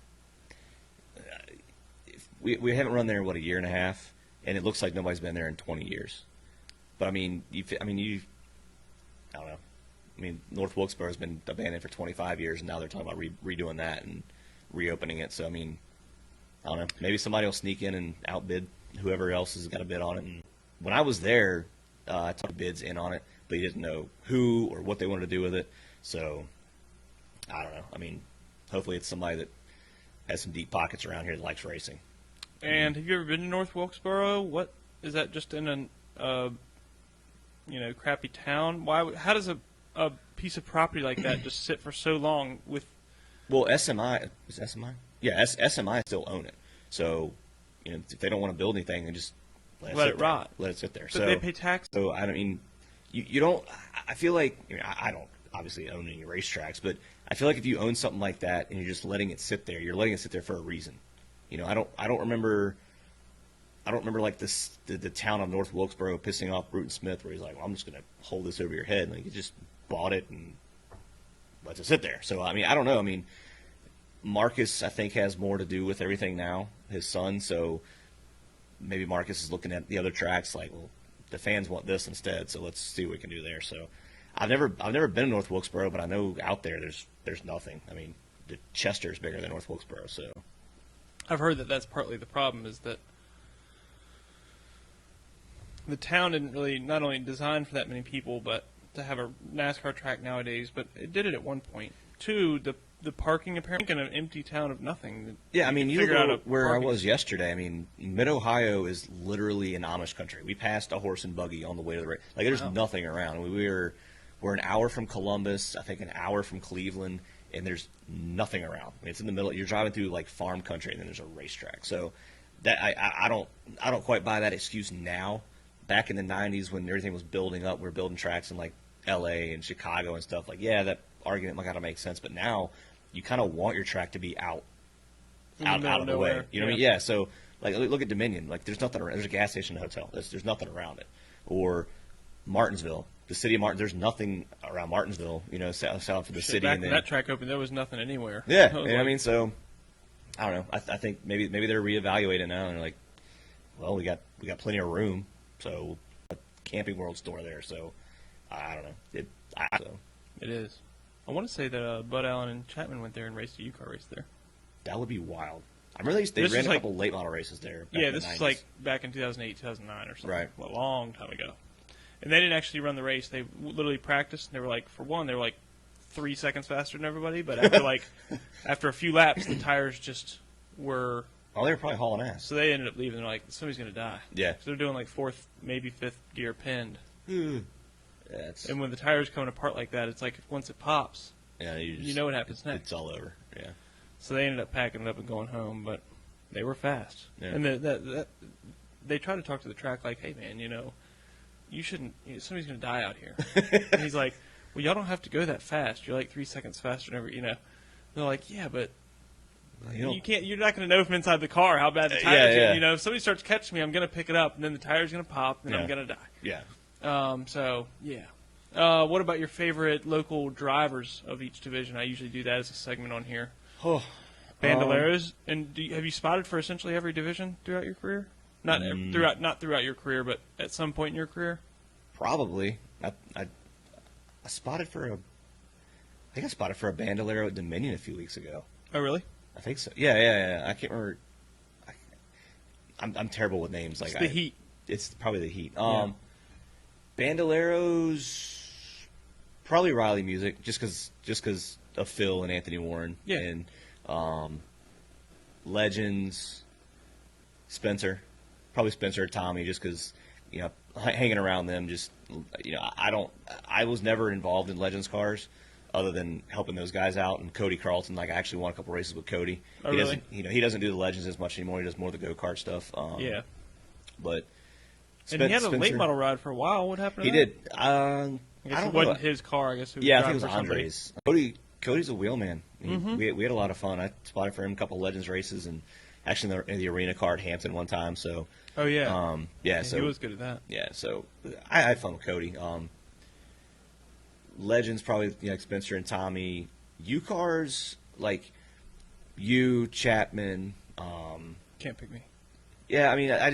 we haven't run there a year and a half, and it looks like nobody's been there in 20 years. But I mean, I don't know. I mean, North Wilkesboro has been abandoned for 25 years, and now they're talking about redoing that and reopening it. So I mean, I don't know. Maybe somebody will sneak in and outbid whoever else has got a bid on it. And when I was there, I took bids in on it, but you didn't know who or what they wanted to do with it. So I don't know. I mean, hopefully it's somebody that has some deep pockets around here that likes racing. And have you ever been to North Wilkesboro? What is that? Just in a crappy town? Why? How does a piece of property like that just sit for so long with? Well, SMI is SMI. Yeah, SMI still own it. So, if they don't want to build anything, then just let it rot. Let it sit there. But they pay tax. So I mean, you don't. I feel like I don't obviously own any racetracks, but I feel like if you own something like that and you're just letting it sit there, you're letting it sit there for a reason. I don't remember like the town of North Wilkesboro pissing off Bruton Smith where he's like, well, I'm just going to hold this over your head. Like, he just bought it and lets it sit there. So, I mean, I don't know. I mean, Marcus, I think, has more to do with everything now, his son. So maybe Marcus is looking at the other tracks like, well, the fans want this instead, so let's see what we can do there. So I've never been to North Wilkesboro, but I know out there there's nothing. I mean, Chester is bigger than North Wilkesboro, so. I've heard that that's partly the problem, is that the town didn't really not only design for that many people, but to have a NASCAR track nowadays, but it did it at one point. Two, the parking apparently in an empty town of nothing. Yeah, I mean, you look at where I was yesterday. I mean, Mid-Ohio is literally an Amish country. We passed a horse and buggy on the way to the race. Like, there's nothing around. We're an hour from Columbus, I think an hour from Cleveland, and there's nothing around. I mean, it's in the middle. You're driving through like farm country, and then there's a racetrack. So that I don't quite buy that excuse now. Back in the '90s, when everything was building up, we were building tracks in like L.A. and Chicago and stuff. Like, yeah, that argument might kind of make sense. But now you kind of want your track to be out of the way. You know what I mean? Yeah. So like, look at Dominion. Like, there's nothing around. There's a gas station, and a hotel. There's nothing around it. Or Martinsville. The city of Martin, there's nothing around Martinsville, south of the city. Back when that track opened, there was nothing anywhere. Yeah, I mean, so I don't know. I think maybe they're reevaluating now, and they're like, well, we got plenty of room, so a Camping World store there. So I don't know. It is. I want to say that Bud Allen and Chapman went there and raced a U-Car race there. That would be wild. I really they ran a couple late model races there. Yeah, this was like back in 2008, 2009 or something. Right. A long time ago. And they didn't actually run the race. They literally practiced. And they were like, for one, they were like 3 seconds faster than everybody. But after a few laps, the tires just were. Oh, they were probably hauling ass. So they ended up leaving. They're like, somebody's going to die. Yeah. So they're doing like 4th, maybe 5th gear pinned. And when the tires coming apart like that, it's like once it pops, you know what happens next. It's all over. Yeah. So they ended up packing it up and going home, but they were fast. Yeah. And they tried to talk to the track like, hey man, you shouldn't. Somebody's going to die out here. And he's like, well, y'all don't have to go that fast. You're like 3 seconds faster than They're like, yeah, but you can't. You're not going to know from inside the car how bad the tires are. If somebody starts catching me, I'm going to pick it up, and then the tire's going to pop, and I'm going to die. Yeah. So yeah. What about your favorite local drivers of each division? I usually do that as a segment on here. Bandoleros. And have you spotted for essentially every division throughout your career? Not throughout your career, but at some point in your career. Probably. I spotted for a Bandolero at Dominion a few weeks ago. Oh, really? I think so. Yeah. I can't remember. I'm terrible with names. It's the heat. It's probably the heat. Bandoleros, probably Riley Music, just because of Phil and Anthony Warren. Yeah. And Legends, Spencer. Probably Spencer or Tommy, just because, hanging around them, I was never involved in Legends cars other than helping those guys out. And Cody Carlton, I actually won a couple races with Cody. Oh, really? He doesn't do the Legends as much anymore. He does more of the go-kart stuff. Yeah. But And he had a late model ride for a while. What happened to that? He did. I guess it don't wasn't his car. I guess it was I think it was Andre's. Cody's a wheelman. We had a lot of fun. I spotted for him a couple of Legends races and actually in the arena car at Hampton one time. So. Oh yeah. So he was good at that. Yeah. So I had fun with Cody. Legends probably like Spencer and Tommy. U cars like you Chapman. Can't pick me. Yeah, I mean, I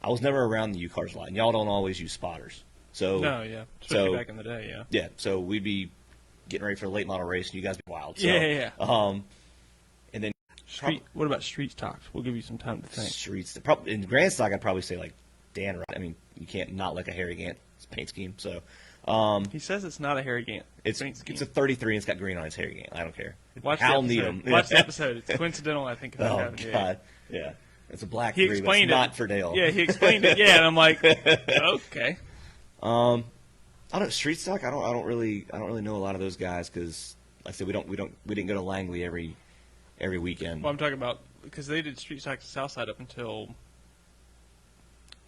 was never around the U cars a lot, and y'all don't always use spotters. So no, yeah, especially back in the day, yeah. Yeah, so we'd be getting ready for the late model race, and you guys be wild. So, yeah. And then what about street stocks? We'll give you some time to think. Streets in Grand Stock, I'd probably say like Dan. I mean, you can't not like a Harry Gant paint scheme. So he says it's not a Harry Gant. It's a 33 and it's got green on its Harry Gant. I don't care. Watch the episode. It's coincidental, I think. Oh God, yeah. It's a black he 3, explained but it's it. not for Dale. Yeah, he explained it. Yeah, and I'm like, okay. I don't street stock. I don't really know a lot of those guys because, like I said, we didn't go to Langley every weekend. Well, I'm talking about because they did street stock to Southside up until,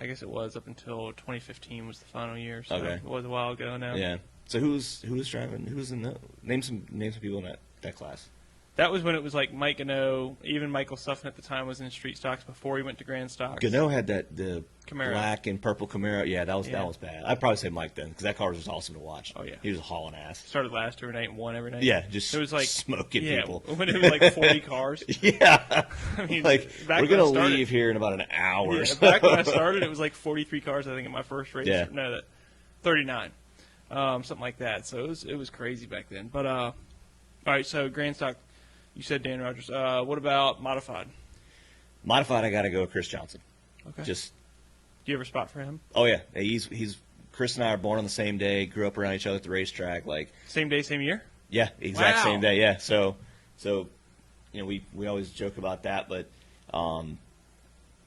I guess it was up until 2015 was the final year. So okay. It was a while ago now. Yeah. So who's driving? Who's in the name some people in that class? That was when it was like Mike Gano, even Michael Suffin at the time was in street stocks before he went to Grand Stocks. Gano had the Camaro. Black and purple Camaro. Yeah, that was bad. I'd probably say Mike then because that car was just awesome to watch. Oh yeah, he was hauling ass. Started last every night and won every night. Yeah, just it was like smoking people. When it was like 40 cars. Yeah, I mean, like we're gonna leave here in about an hour. Yeah, so. Back when I started, it was like 43 cars. I think in my first race. Yeah. No, 39, something like that. So it was crazy back then. But all right, so Grand Stock. You said Dan Rogers. What about modified? Modified, I got to go with Chris Johnson. Okay. Do you ever spot for him? Oh yeah, he's Chris and I are born on the same day, grew up around each other at the racetrack. Like same day, same year. Yeah, exact wow. Same day. Yeah, so we always joke about that, but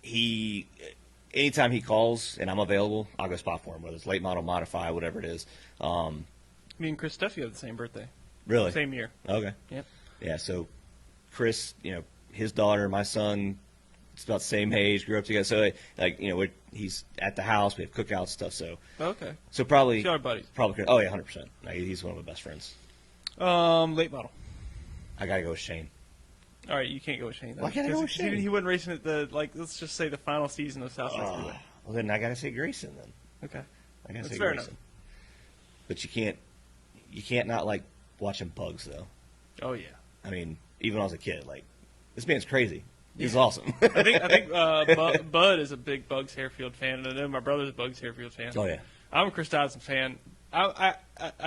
anytime he calls and I'm available, I'll go spot for him, whether it's late model, modify, whatever it is. Me and Chris Duffy have the same birthday. Really? Same year. Okay. Yep. Yeah, so Chris, his daughter, my son, it's about the same age, grew up together. So, he's at the house. We have cookouts stuff. So, okay. So probably, our buddies. Probably. Oh yeah, 100%. He's one of my best friends. Late model. I gotta go with Shane. All right, you can't go with Shane. Why can't I go with Shane? He wasn't racing at let's just say the final season of Southside Speedway. Well, then I gotta say Grayson. Then. Okay. I gotta say fair Grayson. Enough. But you can't not like watching Bugs though. Oh yeah. I mean, even when I was a kid, this man's crazy. He's awesome. I think Bud is a big Bugs Harefield fan, and I know my brother's a Bugs Harefield fan. Oh yeah. I'm a Chris Dodson fan. I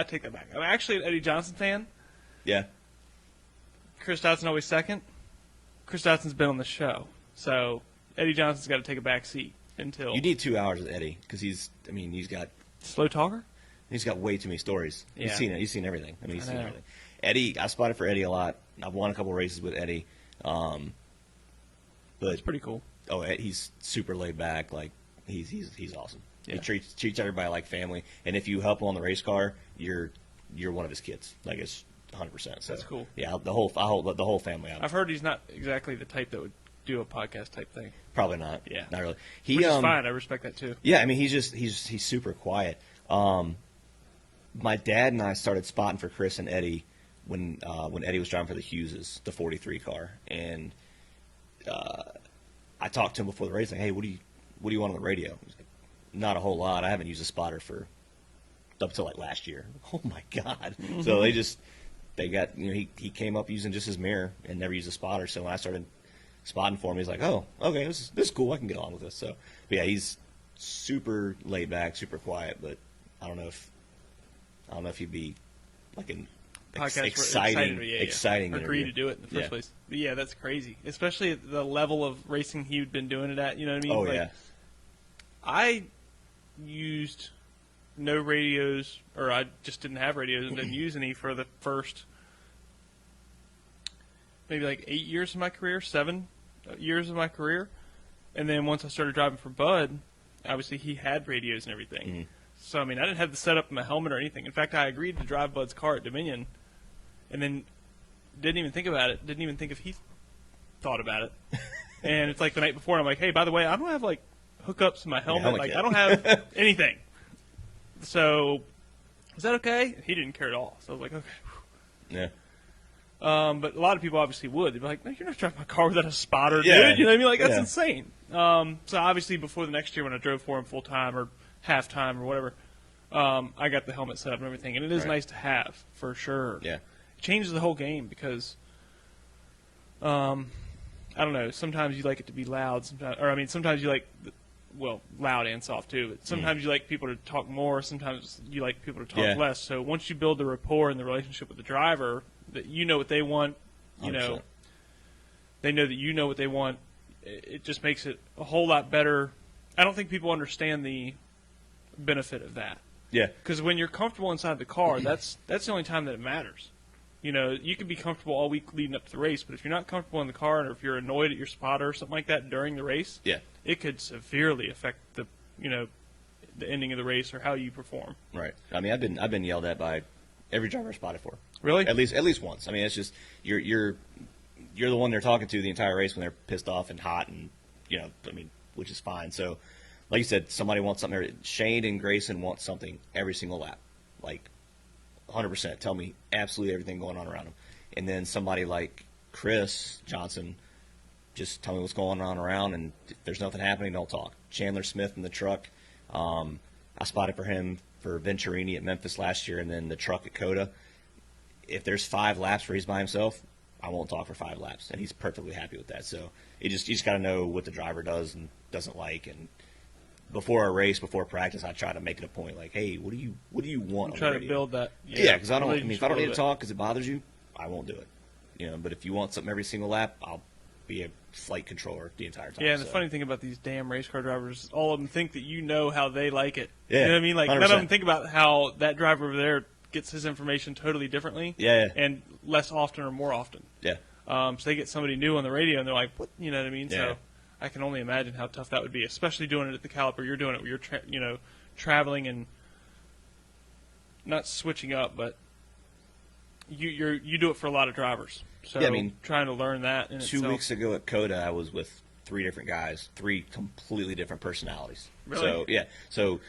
take that back. I'm actually an Eddie Johnson fan. Yeah. Chris Dodson always second. Chris Dodson's been on the show, so Eddie Johnson's got to take a back seat until. You need 2 hours with Eddie because he's got slow talker. He's got way too many stories. Yeah. He's seen it. He's seen everything. I mean, he's seen everything. Eddie, I spotted for Eddie a lot. I've won a couple races with Eddie. But that's pretty cool. Oh, he's super laid back. Like he's awesome. Yeah. He treats everybody like family. And if you help him on the race car, you're one of his kids. Like it's 100%. So, that's cool. Yeah, the whole family. I've heard he's not exactly the type that would do a podcast type thing. Probably not. Yeah, not really. Which is fine. I respect that too. Yeah, I mean he's super quiet. My dad and I started spotting for Chris and Eddie when Eddie was driving for the Hugheses, the 43 car, and I talked to him before the race, like, hey, what do you want on the radio? He's like, not a whole lot. I haven't used a spotter for up until last year. Oh my God! So they got he came up using just his mirror and never used a spotter. So when I started spotting for him, he's like, oh, okay, this is cool. I can get on with this. So but yeah, he's super laid back, super quiet, but I don't know if he'd be like an exciting agree interview. to do it in the first place. But yeah, that's crazy, especially at the level of racing he'd been doing it at. You know what I mean? Oh yeah. I used no radios, or I just didn't have radios and didn't use any for the first maybe 8 years of my career, 7 years of my career, and then once I started driving for Bud, obviously he had radios and everything. Mm-hmm. So, I mean, I didn't have the setup in my helmet or anything. In fact, I agreed to drive Bud's car at Dominion and then didn't even think about it. Didn't even think if he thought about it. And it's like the night before, I'm like, hey, by the way, I don't have, hookups in my helmet. Like, I don't have anything. So, is that okay? He didn't care at all. So I was like, okay. Yeah. But a lot of people obviously would. They'd be like, no, you're not driving my car without a spotter, Yeah. dude. You know what I mean? Like, that's insane. So obviously before the next year when I drove for him full time or half time or whatever, I got the helmet set up and everything. And it is nice to have, for sure. Yeah. It changes the whole game because, I don't know, sometimes you like it to be loud. Sometimes you like, loud and soft too. But sometimes you like people to talk more. Sometimes you like people to talk less. So once you build the rapport and the relationship with the driver, that you know what they want, you 100%. know, they know that you know what they want. It just makes it a whole lot better. I don't think people understand the benefit of that. Yeah. Because when you're comfortable inside the car, that's the only time that it matters. You know, you can be comfortable all week leading up to the race, but if you're not comfortable in the car, or if you're annoyed at your spotter or something like that during the race, it could severely affect the ending of the race or how you perform. Right. I mean, I've been yelled at by every driver I spotted for. Really? At least once. I mean, it's just you're the one they're talking to the entire race when they're pissed off and hot, and which is fine. So, like you said, somebody wants something. Shane and Grayson want something every single lap, like 100%. Tell me absolutely everything going on around them. And then somebody like Chris Johnson, just tell me what's going on around, and if there's nothing happening, don't talk. Chandler Smith in the truck. I spotted for him for Venturini at Memphis last year, and then the truck at Coda. If there's 5 laps where he's by himself, I won't talk for 5 laps, and he's perfectly happy with that. So you just got to know what the driver does and doesn't like. And before a race, before practice, I try to make it a point, like, hey, what do you want? Try to build that. Yeah, because if I don't need to talk because it bothers you, I won't do it. But if you want something every single lap, I'll be a flight controller the entire time. Yeah, and the funny thing about these damn race car drivers, all of them think that you know how they like it. Yeah, you know what I mean? Like 100%. none of them think about how that driver over there gets his information totally differently. Yeah. And less often or more often. Yeah. So they get somebody new on the radio and they're like, what? You know what I mean? Yeah. So I can only imagine how tough that would be, especially doing it at the caliber you're doing it, where you're traveling and not switching up, but you do it for a lot of drivers. So yeah, trying to learn that in 2 weeks ago at Coda, I was with 3 different guys, 3 completely different personalities. Really? So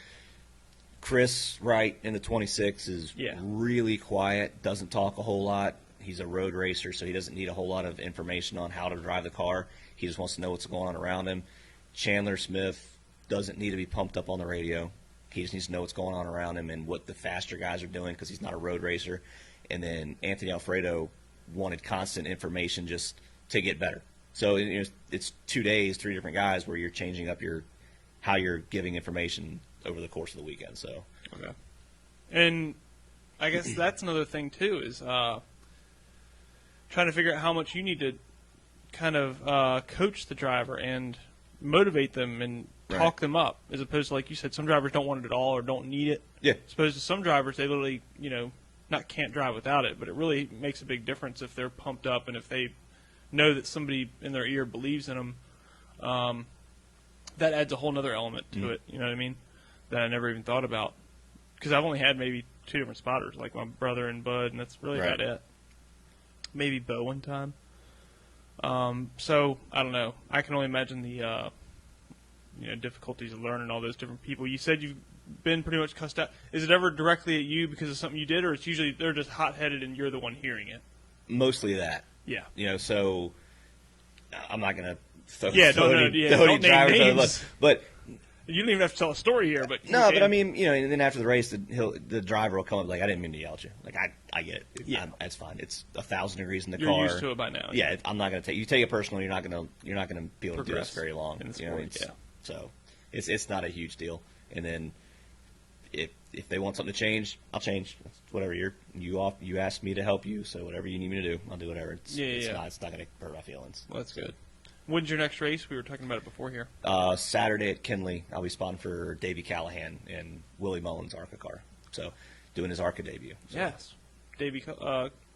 Chris Wright in the 26 is really quiet, doesn't talk a whole lot. He's a road racer, so he doesn't need a whole lot of information on how to drive the car. He just wants to know what's going on around him. Chandler Smith doesn't need to be pumped up on the radio. He just needs to know what's going on around him and what the faster guys are doing because he's not a road racer. And then Anthony Alfredo wanted constant information just to get better. So it's 2 days, 3 different guys where you're changing up how you're giving information over the course of the weekend. So okay, and I guess that's another thing too is trying to figure out how much you need to kind of coach the driver and motivate them and talk them up, as opposed to, like you said, some drivers don't want it at all or don't need it. Yeah. As opposed to some drivers, they literally, not can't drive without it, but it really makes a big difference if they're pumped up and if they know that somebody in their ear believes in them. That adds a whole other element to it, you know what I mean, that I never even thought about. Because I've only had maybe 2 different spotters, like my brother and Bud, and that's really about it. Maybe Bo one time. So, I don't know. I can only imagine the difficulties of learning all those different people. You said you've been pretty much cussed out. Is it ever directly at you because of something you did, or it's usually they're just hot-headed and you're the one hearing it? Mostly that. Yeah. So I'm not going to throw don't name names. But you don't even have to tell a story here. But no, but I mean, and then after the race, the driver will come up like, I didn't mean to yell at you. Like, I get it. That's fine. It's 1,000 degrees in the car. You're used to it by now. Yeah, I'm not going to take it personal. You're not going to be able to do this very long. In the sport, So it's not a huge deal. And then if they want something to change, I'll change. It's whatever you asked me to help you, so whatever you need me to do, I'll do whatever. It's not going to hurt my feelings. Well, that's good. When's your next race? We were talking about it before here. Saturday at Kinley. I'll be spotting for Davey Callahan in Willie Mullins' ARCA car. So doing his ARCA debut. So. Yes. Davey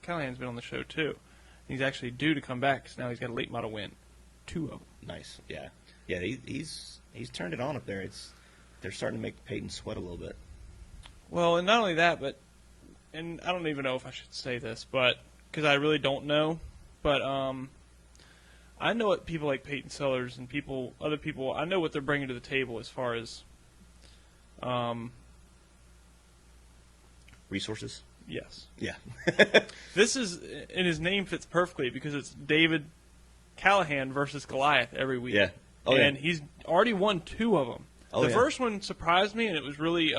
Callahan's been on the show too. He's actually due to come back because now he's got a late model win. 2 of them. Nice. Yeah. Yeah. He's turned it on up there. They're starting to make Peyton sweat a little bit. Well, and not only that, and I don't even know if I should say this, but because I really don't know, but I know what people like Peyton Sellers and other people, I know what they're bringing to the table as far as resources. Yes. Yeah. This is, and his name fits perfectly because it's David Callahan versus Goliath every week. Yeah. Oh, and yeah. he's already won 2 of them. The first one surprised me, and it was really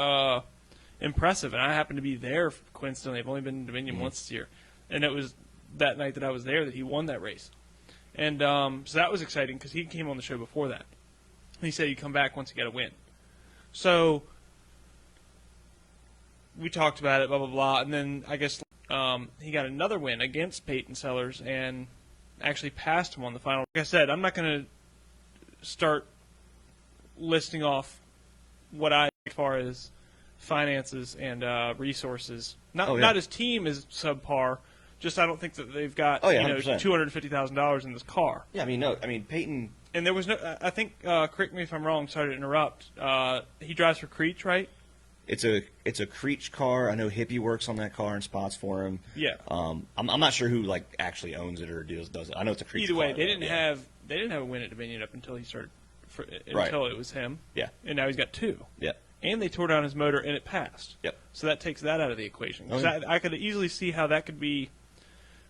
impressive. And I happened to be there, coincidentally. I've only been in Dominion once this year. And it was that night that I was there that he won that race. And so that was exciting because he came on the show before that. He said he'd come back once he got a win. So we talked about it, blah, blah, blah. And then I guess he got another win against Peyton Sellers and actually passed him on the final. Like I said, I'm not going to start listing off what I, as far as finances and resources. Not his team is subpar. Just I don't think that they've got $250,000 in this car. Yeah, Peyton. And there was no. I think. Correct me if I'm wrong. Sorry to interrupt. He drives for Creech, right? It's a Creech car. I know Hippie works on that car and spots for him. Yeah. I'm not sure who actually owns it or does it. I know it's a Creech. Either way, car, they didn't have a win at Dominion up until he started. Until it was him. Yeah. And now he's got 2. Yeah. And they tore down his motor and it passed. Yep. So that takes that out of the equation. Because I could easily see how that could be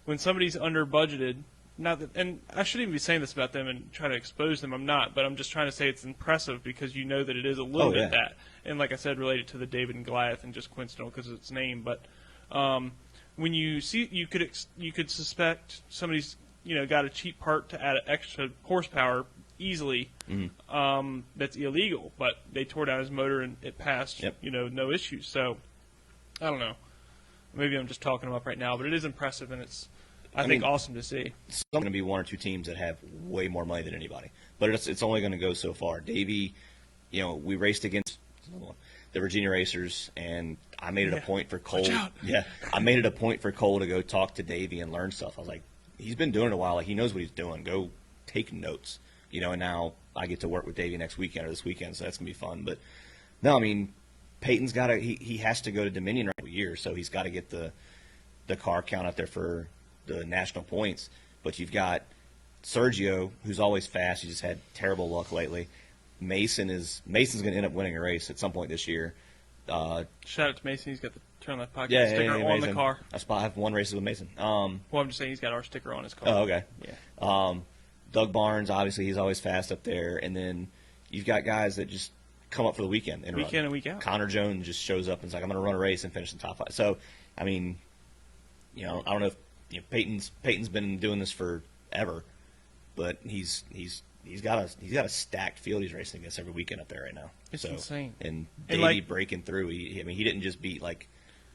when somebody's under budgeted. Not that, and I shouldn't even be saying this about them and try to expose them. I'm not, but I'm just trying to say it's impressive because you know that it is a little bit that. And like I said, related to the David and Goliath and just coincidental because of its name. But when you see, you could suspect somebody's got a cheap part to add extra horsepower easily. Mm-hmm. That's illegal, but they tore down his motor and it passed. Yep. No issues. So I don't know. Maybe I'm just talking him up right now, but it is impressive and it's. I think awesome to see. It's going to be 1 or 2 teams that have way more money than anybody, but it's only going to go so far. Davey, we raced against the Virginia Racers, and I made it a point for Cole. Yeah, I made it a point for Cole to go talk to Davey and learn stuff. I was like, he's been doing it a while. Like, he knows what he's doing. Go take notes. And now I get to work with Davey next weekend or this weekend, so that's going to be fun. But no, Peyton's got to. He has to go to Dominion every year, so he's got to get the car count out there for the national points. But you've got Sergio, who's always fast. He just had terrible luck lately. Mason's going to end up winning a race at some point this year. Shout out to Mason. He's got the turn left pocket sticker on Mason. the car. I have 1 race with Mason. Well, I'm just saying he's got our sticker on his car. Oh, okay. Yeah. Doug Barnes, obviously, he's always fast up there. And then you've got guys that just come up for the weekend and week in and week out. Connor Jones just shows up and is like, I'm going to run a race and finish in the top 5. So, I don't know if Peyton's been doing this forever, but he's got a stacked field he's racing against every weekend up there right now. It's insane. And Davey breaking through. He didn't just beat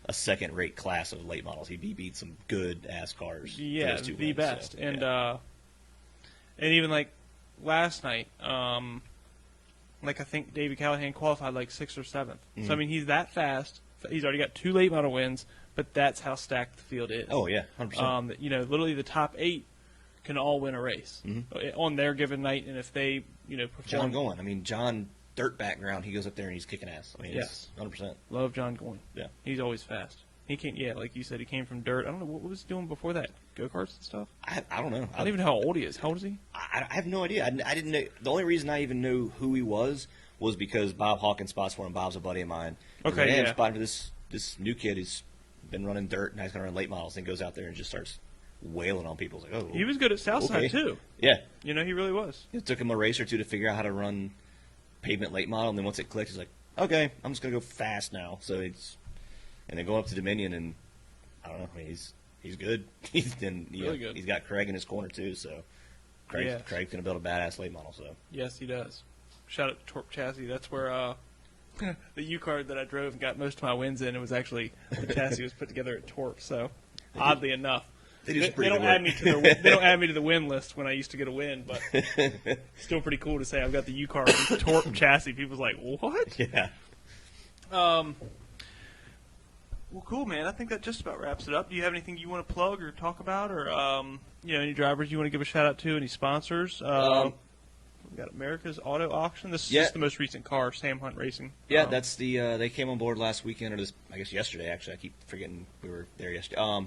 a second-rate class of late models. He beat some good-ass cars. Yeah, the wins, best. So, and even last night, I think David Callahan qualified 6th or 7th. Mm-hmm. So he's that fast. He's already got 2 late model wins, but that's how stacked the field is. Oh yeah, 100%. Literally the top 8 can all win a race on their given night, and if they perform. John Goin. John, dirt background, he goes up there and he's kicking ass. Yes, 100%. Love John Goin. Yeah, he's always fast. He came, like you said, he came from dirt. I don't know what was he doing before that. Go-karts and stuff. I don't know. I don't even know how old he is. How old is he? I have no idea. I didn't know. The only reason I even knew who he was because Bob Hawkins spots for him. Bob's a buddy of mine. Okay, I'm spotting for this new kid who's been running dirt and he's going to run late models and goes out there and just starts wailing on people. It's like, oh, he was good at Southside too. Yeah, he really was. It took him a race or 2 to figure out how to run pavement late model, and then once it clicked, he's like, okay, I'm just going to go fast now. So and then going up to Dominion, and I don't know. He's good. He's really good. He's got Craig in his corner too. So Craig's going to build a badass late model. So yes, he does. Shout out to Torque Chassis. That's where the U-Card that I drove and got most of my wins in. It was actually the chassis was put together at Torque. So oddly enough, they don't add me to the win list when I used to get a win, but still pretty cool to say I've got the U-Card with Torque chassis. People's like, what? Yeah. Well, cool, man. I think that just about wraps it up. Do you have anything you want to plug or talk about, or any drivers you want to give a shout out to? Any sponsors? We got America's Auto Auction. This is just the most recent car, Sam Hunt Racing. Yeah, that's the. They came on board last weekend, or I guess yesterday. Actually, I keep forgetting we were there yesterday.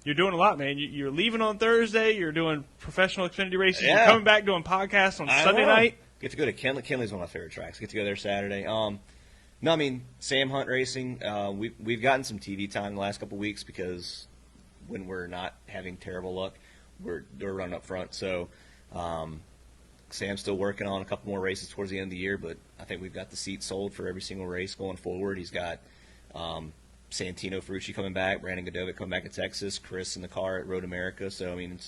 You're doing a lot, man. You're leaving on Thursday. You're doing professional Xfinity races. Yeah. You're coming back doing podcasts on Sunday night. Get to go to Kenley. Kenley's one of my favorite tracks. Get to go there Saturday. No, I mean, Sam Hunt Racing, we've gotten some TV time the last couple of weeks because when we're not having terrible luck, we're running up front. So Sam's still working on a couple more races towards the end of the year, but I think we've got the seats sold for every single race going forward. He's got Santino Ferrucci coming back, Brandon Godovic coming back to Texas, Chris in the car at Road America. So I mean,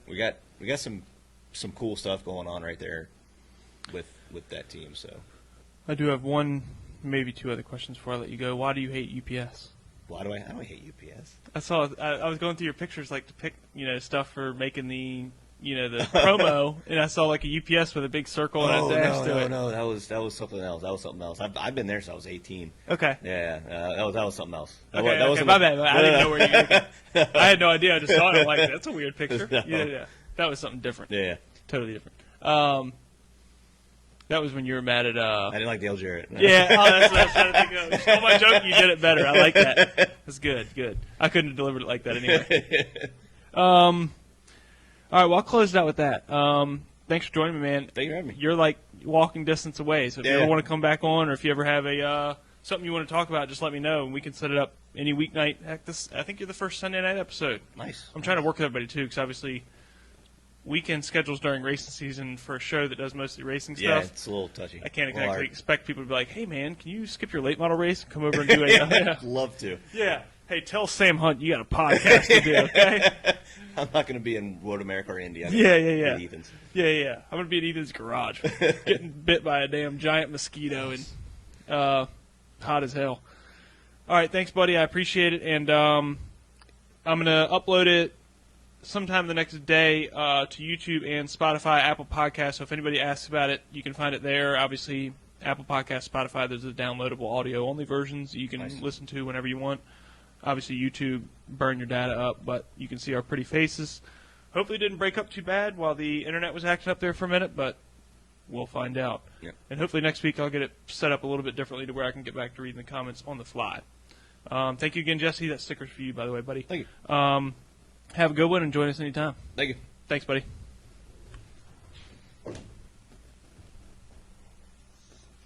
we got some cool stuff going on right there with that team. So I do have one, maybe two other questions before I let you go. Why do you hate UPS? Why do I hate UPS? I was going through your pictures, like to pick stuff for making the promo, and I saw like a UPS with a big circle and a dash to it. No, that was something else. That was something else. I've been there since I was 18. Okay. Yeah, that was something else. Okay, my bad. I didn't know where you. I had no idea. I just saw it. I'm like, that's a weird picture. No. Yeah. That was something different. Yeah. Totally different. That was when you were mad at. I didn't like Dale Jarrett. No. Yeah, that's what I was trying to think of. You stole my joke. You did it better. I like that. That's good. I couldn't have delivered it like that anyway. All right, well, I'll close it out with that. Thanks for joining me, man. Thank you for having me. You're like walking distance away, so if you ever want to come back on, or if you ever have a something you want to talk about, just let me know, and we can set it up any weeknight. Heck, I think you're the first Sunday night episode. Nice. I'm trying to work with everybody too, because obviously weekend schedules during racing season for a show that does mostly racing stuff. Yeah, it's a little touchy. I can't exactly expect people to be like, "Hey, man, can you skip your late model race and come over and do it?" Love to. Yeah. Hey, tell Sam Hunt you got a podcast to do, okay? I'm not going to be in Road America or Indy. Yeah. Ethan's. Yeah. I'm going to be in Ethan's garage getting bit by a damn giant mosquito and hot as hell. All right, thanks, buddy. I appreciate it. And I'm going to upload it sometime the next day to YouTube and Spotify, Apple Podcasts. So if anybody asks about it, you can find it there. Obviously, Apple Podcasts, Spotify, there's the downloadable audio-only versions you can listen to whenever you want. Obviously, YouTube, burn your data up, but you can see our pretty faces. Hopefully it didn't break up too bad while the internet was acting up there for a minute, but we'll find out. Yep. And hopefully next week I'll get it set up a little bit differently to where I can get back to reading the comments on the fly. Thank you again, Jesse. That sticker's for you, by the way, buddy. Thank you. Have a good one and join us anytime. Thank you. Thanks, buddy.